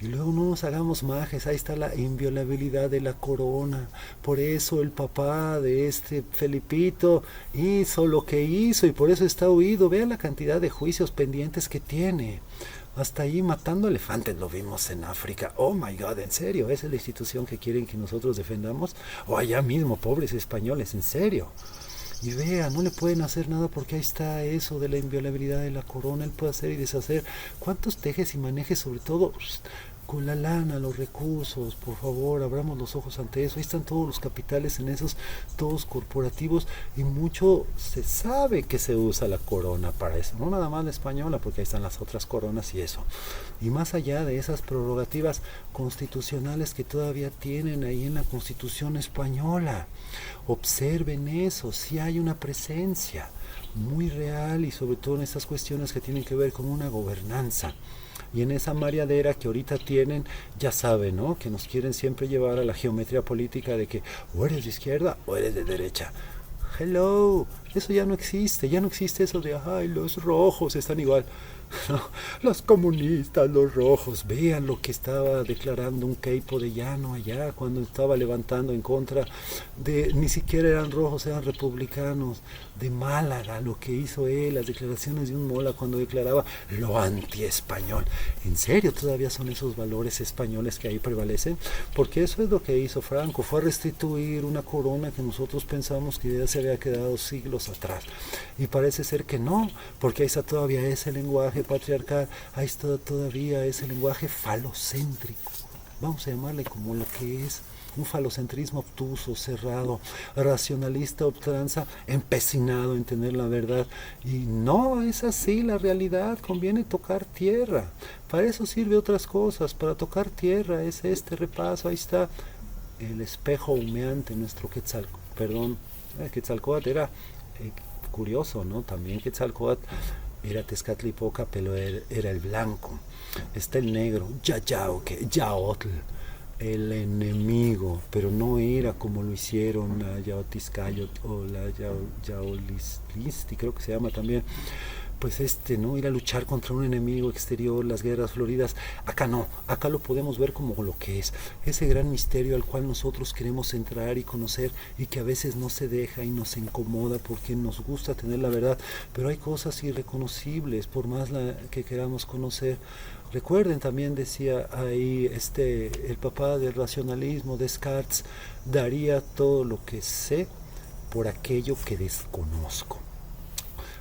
Y luego no nos hagamos majes, ahí está la inviolabilidad de la corona. Por eso el papá de este Felipito hizo lo que hizo y por eso está huido. Vean la cantidad de juicios pendientes que tiene. Hasta ahí matando elefantes lo vimos en África. Oh my God, ¿en serio? ¿Esa es la institución que quieren que nosotros defendamos? O allá mismo, pobres españoles, ¿en serio? Y vea, no le pueden hacer nada porque ahí está eso de la inviolabilidad de la corona. Él puede hacer y deshacer. ¿Cuántos tejes y manejes, sobre todo con la lana, los recursos? Por favor, abramos los ojos ante eso. Ahí están todos los capitales en esos, todos corporativos. Y mucho se sabe que se usa la corona para eso. No nada más la española, porque ahí están las otras coronas y eso. Y más allá de esas prerrogativas constitucionales que todavía tienen ahí en la Constitución española. Observen eso, si hay una presencia muy real y sobre todo en estas cuestiones que tienen que ver con una gobernanza. Y en esa mareadera que ahorita tienen, ya saben, ¿no? Que nos quieren siempre llevar a la geometría política de que o eres de izquierda o eres de derecha. Hello, eso ya no existe eso de, ay, los rojos están igual. No, los comunistas, los rojos, vean lo que estaba declarando un Queipo de Llano allá cuando estaba levantando en contra de, ni siquiera eran rojos, eran republicanos, de Málaga, lo que hizo él, las declaraciones de un Mola cuando declaraba lo anti-español. ¿En serio todavía son esos valores españoles que ahí prevalecen? Porque eso es lo que hizo Franco, fue a restituir una corona que nosotros pensamos que ya se había quedado siglos atrás. Y parece ser que no, porque ahí está todavía ese lenguaje patriarcal, ahí está todavía ese lenguaje falocéntrico, vamos a llamarle como lo que es, un falocentrismo obtuso, cerrado, racionalista, ultranza, empecinado en tener la verdad. Y no es así la realidad, conviene tocar tierra. Para eso sirve otras cosas, para tocar tierra es este repaso, ahí está el espejo humeante, nuestro Quetzalcóatl era curioso, ¿no? También Quetzalcóatl era Tezcatlipoca, pero era el blanco. Está el negro, Yaotl, el enemigo, pero no era como lo hicieron la Yaotiscayot o la Yaolisti, creo que se llama también. pues ¿no? Ir a luchar contra un enemigo exterior, las guerras floridas. Acá no, acá lo podemos ver como lo que es, ese gran misterio al cual nosotros queremos entrar y conocer, y que a veces no se deja y nos incomoda porque nos gusta tener la verdad, pero hay cosas irreconocibles por más que queramos conocer. Recuerden, también decía ahí el papá del racionalismo, Descartes: daría todo lo que sé por aquello que desconozco.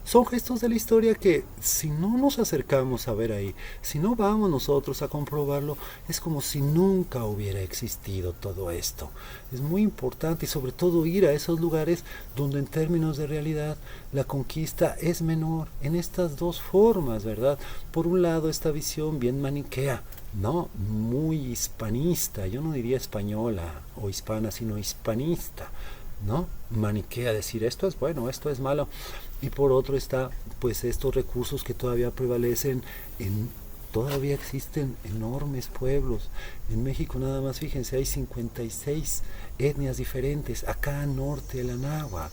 Son gestos de la historia que, si no nos acercamos a ver ahí, si no vamos nosotros a comprobarlo, es como si nunca hubiera existido todo esto. Es muy importante, y sobre todo ir a esos lugares donde en términos de realidad la conquista es menor, en estas dos formas, ¿verdad? Por un lado, esta visión bien maniquea, ¿no? Muy hispanista, yo no diría española o hispana, sino hispanista, ¿no? Maniquea, decir esto es bueno, esto es malo. Y por otro está pues estos recursos que todavía prevalecen todavía existen enormes pueblos. En México nada más, fíjense, hay 56 etnias diferentes, acá al norte el Anáhuac.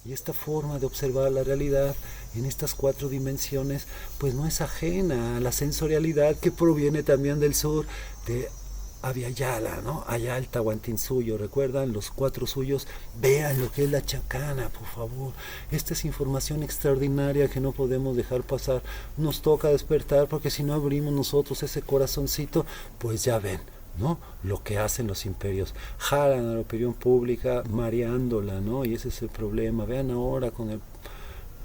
Y esta forma de observar la realidad en estas 4 dimensiones pues no es ajena a la sensorialidad que proviene también del sur, de Aviala, ¿no? Ayalta, Huantinsuyo, ¿recuerdan? Los 4 suyos. Vean lo que es la chacana, por favor. Esta es información extraordinaria que no podemos dejar pasar. Nos toca despertar, porque si no abrimos nosotros ese corazoncito, pues ya ven, ¿no? Lo que hacen los imperios. Jalan a la opinión pública mareándola, ¿no? Y ese es el problema. Vean ahora con el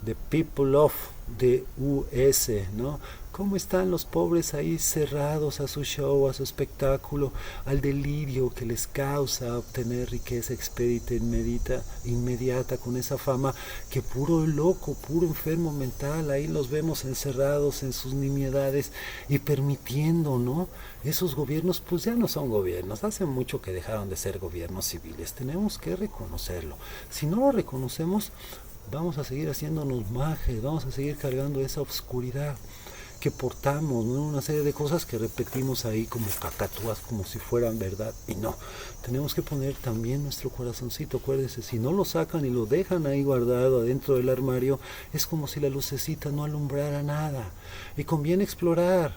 The People of the US, ¿no? ¿Cómo están los pobres ahí cerrados a su show, a su espectáculo, al delirio que les causa obtener riqueza expedita, inmediata, con esa fama, que puro loco, puro enfermo mental, ahí los vemos encerrados en sus nimiedades y permitiendo, ¿no? Esos gobiernos pues ya no son gobiernos, hace mucho que dejaron de ser gobiernos civiles, tenemos que reconocerlo. Si no lo reconocemos, vamos a seguir haciéndonos majes, vamos a seguir cargando esa oscuridad que portamos, ¿no? Una serie de cosas que repetimos ahí como cacatúas, como si fueran verdad, y no. Tenemos que poner también nuestro corazoncito. Acuérdense, si no lo sacan y lo dejan ahí guardado adentro del armario, es como si la lucecita no alumbrara nada. Y conviene explorar.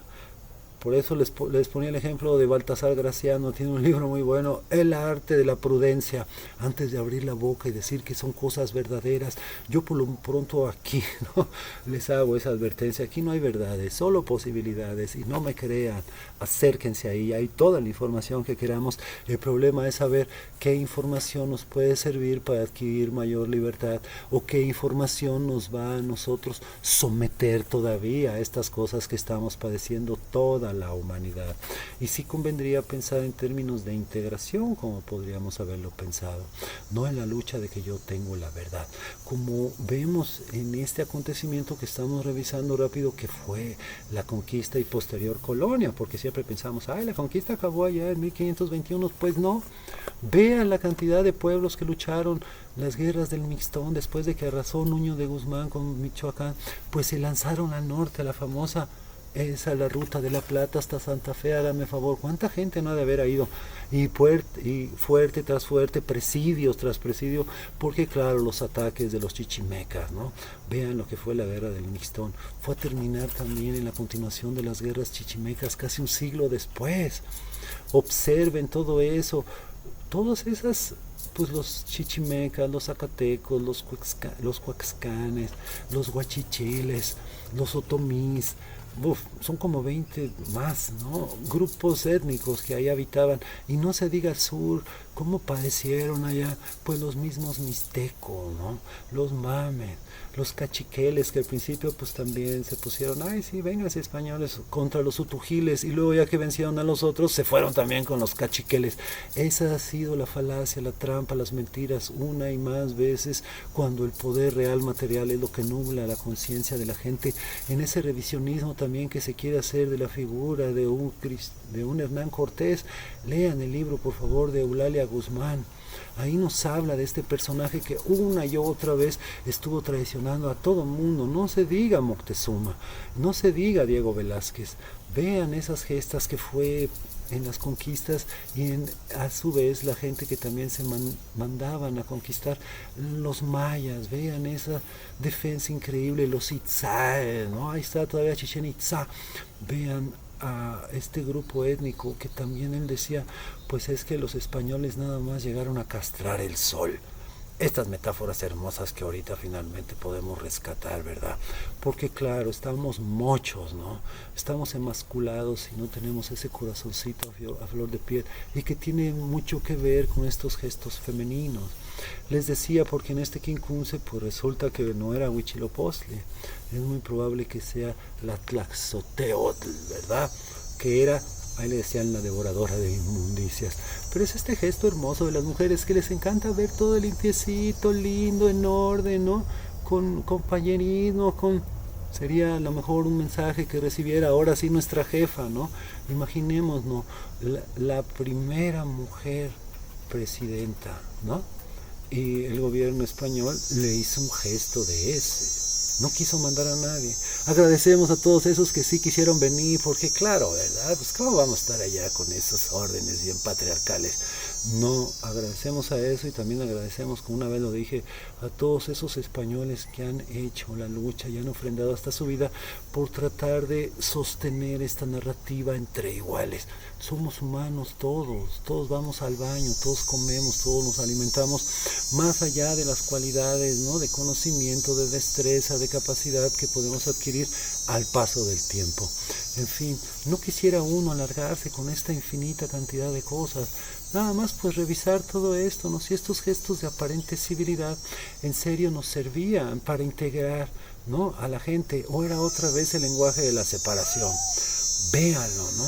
Por eso les ponía el ejemplo de Baltasar Graciano, tiene un libro muy bueno, El arte de la prudencia, antes de abrir la boca y decir que son cosas verdaderas. Yo por lo pronto aquí, ¿no?, les hago esa advertencia: aquí no hay verdades, solo posibilidades, y no me crean, acérquense ahí, hay toda la información que queramos. El problema es saber qué información nos puede servir para adquirir mayor libertad, o qué información nos va a nosotros someter todavía a estas cosas que estamos padeciendo toda la humanidad. Y sí convendría pensar en términos de integración, como podríamos haberlo pensado, no en la lucha de que yo tengo la verdad, como vemos en este acontecimiento que estamos revisando rápido, que fue la conquista y posterior colonia, porque siempre pensamos, la conquista acabó allá en 1521, pues no. Vean la cantidad de pueblos que lucharon las guerras del Mixtón, después de que arrasó Nuño de Guzmán con Michoacán, pues se lanzaron al norte, a la famosa la ruta de La Plata hasta Santa Fe. Hágame favor, ¿cuánta gente no ha de haber ido? Y fuerte tras fuerte, presidios tras presidio, porque claro, los ataques de los chichimecas, ¿no? Vean lo que fue la guerra del Mixtón. Fue a terminar también en la continuación de las guerras chichimecas casi un siglo después. Observen todo eso, todas esas, pues los chichimecas, los zacatecos, los cuaxcanes, los huachichiles, los otomís. Son como 20 más, ¿no?, grupos étnicos que ahí habitaban. Y no se diga al sur, cómo padecieron allá, pues los mismos mixtecos, ¿no?, los mames, los cachiqueles, que al principio pues también se pusieron, sí, vénganse españoles, contra los utugiles, y luego ya que vencieron a los otros, se fueron también con los cachiqueles. Esa ha sido la falacia, la trampa, las mentiras, una y más veces, cuando el poder real material es lo que nubla la conciencia de la gente, en ese revisionismo también que se quiere hacer de la figura de un Hernán Cortés. Lean el libro, por favor, de Eulalia Guzmán. Ahí nos habla de este personaje que una y otra vez estuvo traicionando a todo mundo. No se diga Moctezuma, no se diga Diego Velázquez. Vean esas gestas que fue en las conquistas y a su vez la gente que también se mandaban a conquistar, los mayas, vean esa defensa increíble, los Itzaes, ¿no? Ahí está todavía Chichen Itza, vean a este grupo étnico que también él decía, pues es que los españoles nada más llegaron a castrar el sol. Estas metáforas hermosas que ahorita finalmente podemos rescatar, ¿verdad? Porque claro, estamos mochos, ¿no? Estamos emasculados y no tenemos ese corazoncito a flor de piel y que tiene mucho que ver con estos gestos femeninos. Les decía, porque en este quincunce pues resulta que no era Huitzilopochtli, es muy probable que sea la Tlaxoteotl, ¿verdad? Que era, ahí le decían, la devoradora de inmundicias. Pero es este gesto hermoso de las mujeres que les encanta ver todo limpiecito, lindo, en orden, ¿no? Con compañerismo, con... Sería a lo mejor un mensaje que recibiera ahora sí nuestra jefa, ¿no? Imaginemos, ¿no? La primera mujer presidenta, ¿no? Y el gobierno español le hizo un gesto de ese. No quiso mandar a nadie. Agradecemos a todos esos que sí quisieron venir, porque claro, ¿verdad? Pues cómo vamos a estar allá con esos órdenes bien patriarcales. No, agradecemos a eso y también agradecemos, como una vez lo dije, a todos esos españoles que han hecho la lucha y han ofrendado hasta su vida por tratar de sostener esta narrativa entre iguales. Somos humanos todos, todos vamos al baño, todos comemos, todos nos alimentamos, más allá de las cualidades, ¿no? De conocimiento, de destreza, de capacidad que podemos adquirir al paso del tiempo. En fin, no quisiera uno alargarse con esta infinita cantidad de cosas, nada más pues revisar todo esto, ¿no? Si estos gestos de aparente civilidad en serio nos servían para integrar, ¿no? A la gente, o era otra vez el lenguaje de la separación. Véanlo, ¿no?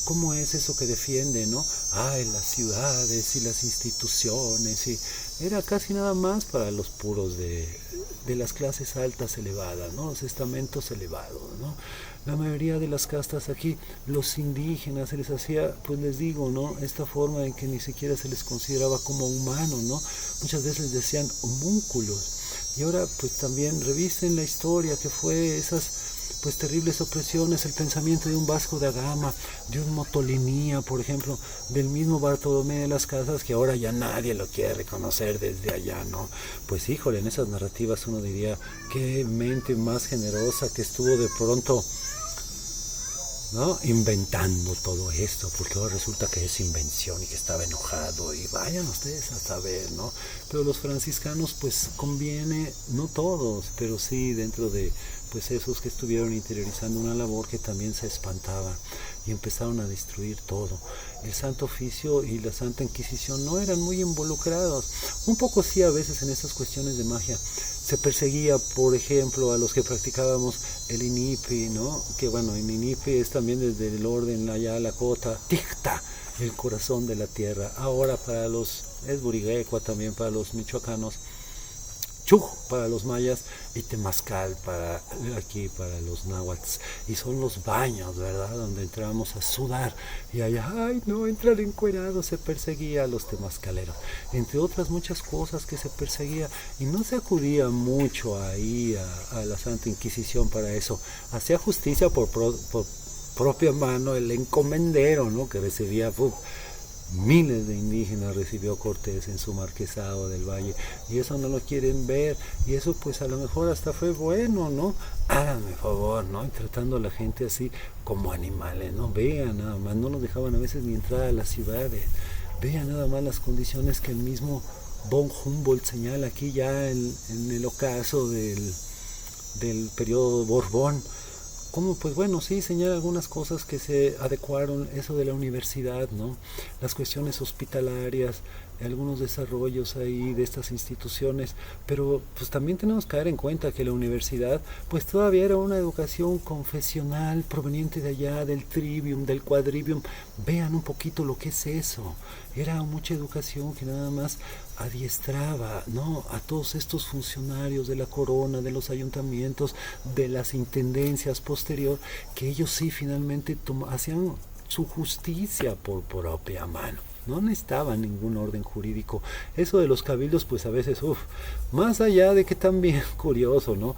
¿Cómo es eso que defiende, no? Ay, las ciudades y las instituciones, y era casi nada más para los puros de las clases altas elevadas, ¿no? Los estamentos elevados, ¿no? La mayoría de las castas aquí, los indígenas, se les hacía, pues les digo, ¿no? Esta forma en que ni siquiera se les consideraba como humanos, ¿no? Muchas veces les decían homúnculos. Y ahora, pues también revisen la historia que fue esas pues terribles opresiones, el pensamiento de un Vasco da Gama, de un Motolinía, por ejemplo, del mismo Bartolomé de las Casas, que ahora ya nadie lo quiere reconocer desde allá, ¿no? Pues híjole, en esas narrativas uno diría, qué mente más generosa que estuvo de pronto, ¿no? Inventando todo esto, porque ahora resulta que es invención y que estaba enojado, y vayan ustedes a saber, ¿no? Pero los franciscanos, pues conviene, no todos, pero sí dentro de pues esos que estuvieron interiorizando una labor que también se espantaba y empezaron a destruir todo. El Santo Oficio y la Santa Inquisición no eran muy involucrados, un poco sí a veces en estas cuestiones de magia. Se perseguía, por ejemplo, a los que practicábamos el inipi, ¿no? Que bueno, el inipi es también desde el orden allá la cota, ticta, el corazón de la tierra. Ahora para los, es buriguecua también para los michoacanos, Chuj para los mayas y temazcal para aquí, para los náhuatls. Y son los baños, ¿verdad? Donde entrábamos a sudar. Y allá, ay, no, entrar encuerados, se perseguía a los temazcaleros. Entre otras muchas cosas que se perseguía. Y no se acudía mucho ahí a la Santa Inquisición para eso. Hacía justicia por propia mano el encomendero, ¿no? Que recibía... miles de indígenas recibió Cortés en su marquesado del Valle, y eso no lo quieren ver, y eso pues a lo mejor hasta fue bueno, ¿no? Háganme favor, ¿no? Y tratando a la gente así como animales, ¿no? Vean nada más, no los dejaban a veces ni entrar a las ciudades, vean nada más las condiciones que el mismo von Humboldt señala aquí ya en el ocaso del periodo Borbón. Como pues bueno, sí, señala algunas cosas que se adecuaron, eso de la universidad, ¿no? Las cuestiones hospitalarias, algunos desarrollos ahí de estas instituciones, pero pues también tenemos que caer en cuenta que la universidad pues todavía era una educación confesional proveniente de allá, del trivium, del quadrivium. Vean un poquito lo que es eso. Era mucha educación que nada más adiestraba, ¿no? A todos estos funcionarios de la corona, de los ayuntamientos, de las intendencias posterior, que ellos sí finalmente hacían su justicia por propia mano. No necesitaban ningún orden jurídico. Eso de los cabildos, pues a veces, más allá de que también curioso, ¿no?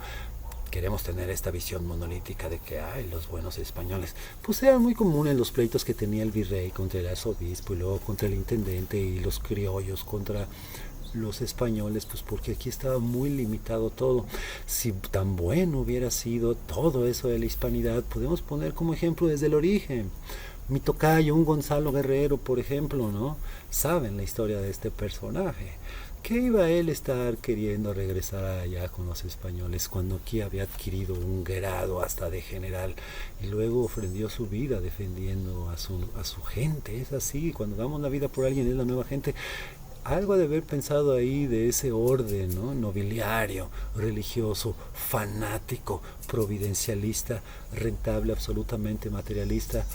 queremos tener esta visión monolítica de que hay los buenos españoles. Pues eran muy comunes los pleitos que tenía el virrey contra el arzobispo y luego contra el intendente y los criollos contra los españoles, pues porque aquí estaba muy limitado todo. Si tan bueno hubiera sido todo eso de la hispanidad, podemos poner como ejemplo desde el origen. Mi tocayo, un Gonzalo Guerrero, por ejemplo, ¿no? Saben la historia de este personaje. ¿Qué iba él a estar queriendo regresar allá con los españoles cuando aquí había adquirido un grado hasta de general y luego ofrendió su vida defendiendo a su gente? Es así, cuando damos la vida por alguien es la nueva gente. Algo de haber pensado ahí de ese orden, ¿no? Nobiliario, religioso, fanático, providencialista, rentable, absolutamente materialista,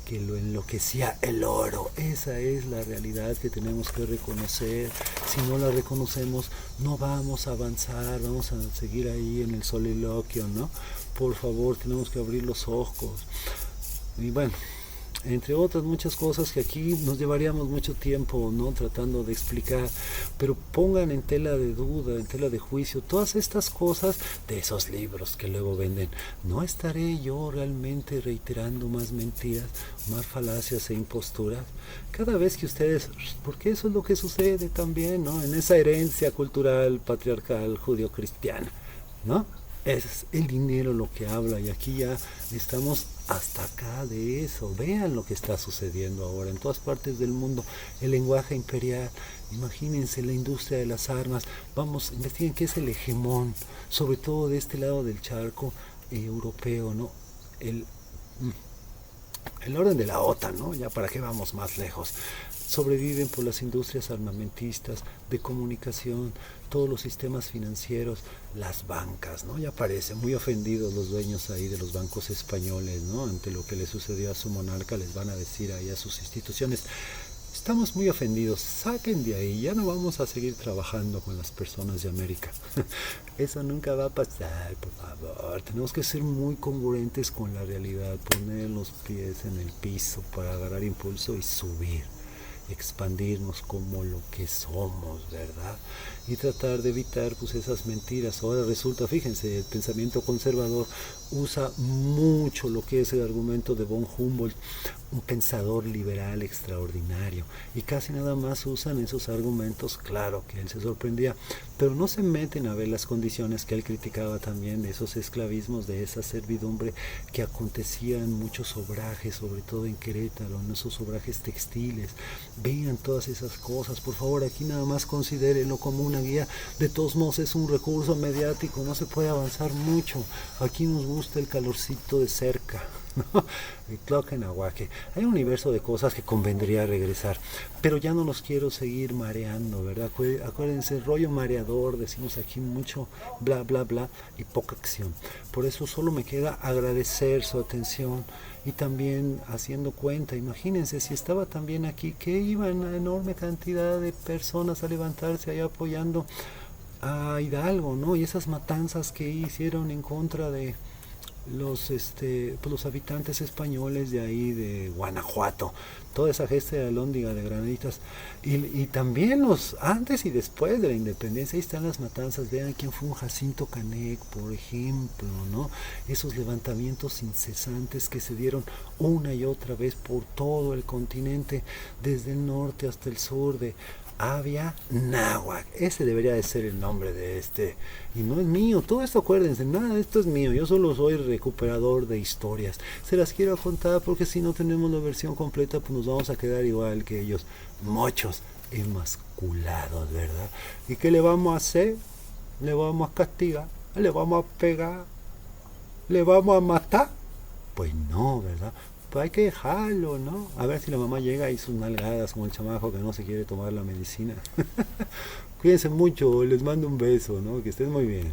que lo enloquecía el oro. Esa es la realidad que tenemos que reconocer. Si no la reconocemos, no vamos a avanzar, vamos a seguir ahí en el soliloquio, ¿no? Por favor, tenemos que abrir los ojos. Y bueno, entre otras muchas cosas que aquí nos llevaríamos mucho tiempo, ¿no? Tratando de explicar, pero pongan en tela de duda, en tela de juicio todas estas cosas de esos libros que luego venden. ¿No estaré yo realmente reiterando más mentiras, más falacias e imposturas? Cada vez que ustedes, porque eso es lo que sucede también, ¿no? En esa herencia cultural patriarcal judio-cristiana, ¿no? Es el dinero lo que habla y aquí ya estamos hasta acá de eso. Vean lo que está sucediendo ahora en todas partes del mundo. El lenguaje imperial, imagínense la industria de las armas. Vamos, investiguen qué es el hegemón, sobre todo de este lado del charco europeo, ¿no? El, el orden de la OTAN, ¿no? Ya para qué vamos más lejos. Sobreviven por las industrias armamentistas, de comunicación, todos los sistemas financieros, las bancas, ¿no? Ya parecen muy ofendidos los dueños ahí de los bancos españoles, ¿no? Ante lo que le sucedió a su monarca, les van a decir ahí a sus instituciones: estamos muy ofendidos, saquen de ahí, ya no vamos a seguir trabajando con las personas de América. Eso nunca va a pasar, por favor. Tenemos que ser muy congruentes con la realidad, poner los pies en el piso para agarrar impulso y subir, expandirnos como lo que somos, ¿verdad? Y tratar de evitar pues esas mentiras. Ahora resulta, fíjense, el pensamiento conservador usa mucho lo que es el argumento de von Humboldt, un pensador liberal extraordinario, y casi nada más usan esos argumentos. Claro que él se sorprendía, pero no se meten a ver las condiciones que él criticaba también de esos esclavismos, de esa servidumbre que acontecía en muchos obrajes, sobre todo en Querétaro, en esos obrajes textiles. Vean todas esas cosas, por favor. Aquí nada más considérenlo como una guía. De todos modos es un recurso mediático, no se puede avanzar mucho. Aquí nos gusta el calorcito de cerca, ¿no? El Tloquenahuaque. Hay un universo de cosas que convendría regresar, pero ya no los quiero seguir mareando, ¿verdad? Acuérdense, rollo mareador, decimos aquí mucho bla bla bla y poca acción. Por eso solo me queda agradecer su atención y también haciendo cuenta. Imagínense, si estaba también aquí, que iban una enorme cantidad de personas a levantarse ahí apoyando a Hidalgo, ¿no? Y esas matanzas que hicieron en contra de pues los habitantes españoles de ahí de Guanajuato, toda esa gesta de alhóndiga de granaditas, y también los antes y después de la independencia. Ahí están las matanzas. Vean quién fue un Jacinto Canec, por ejemplo, ¿no? Esos levantamientos incesantes que se dieron una y otra vez por todo el continente, desde el norte hasta el sur, de Avia Náhuac. Ese debería de ser el nombre de este. Y no es mío. Todo esto, acuérdense, nada de esto es mío. Yo solo soy recuperador de historias. Se las quiero contar porque si no tenemos la versión completa, pues nos vamos a quedar igual que ellos. Mochos emasculados, ¿verdad? ¿Y qué le vamos a hacer? Le vamos a castigar, le vamos a pegar, le vamos a matar. Pues no, ¿verdad? Pues hay que dejarlo, ¿no? A ver si la mamá llega y sus nalgadas como el chamaco que no se quiere tomar la medicina. Cuídense mucho, les mando un beso, ¿no? Que estén muy bien.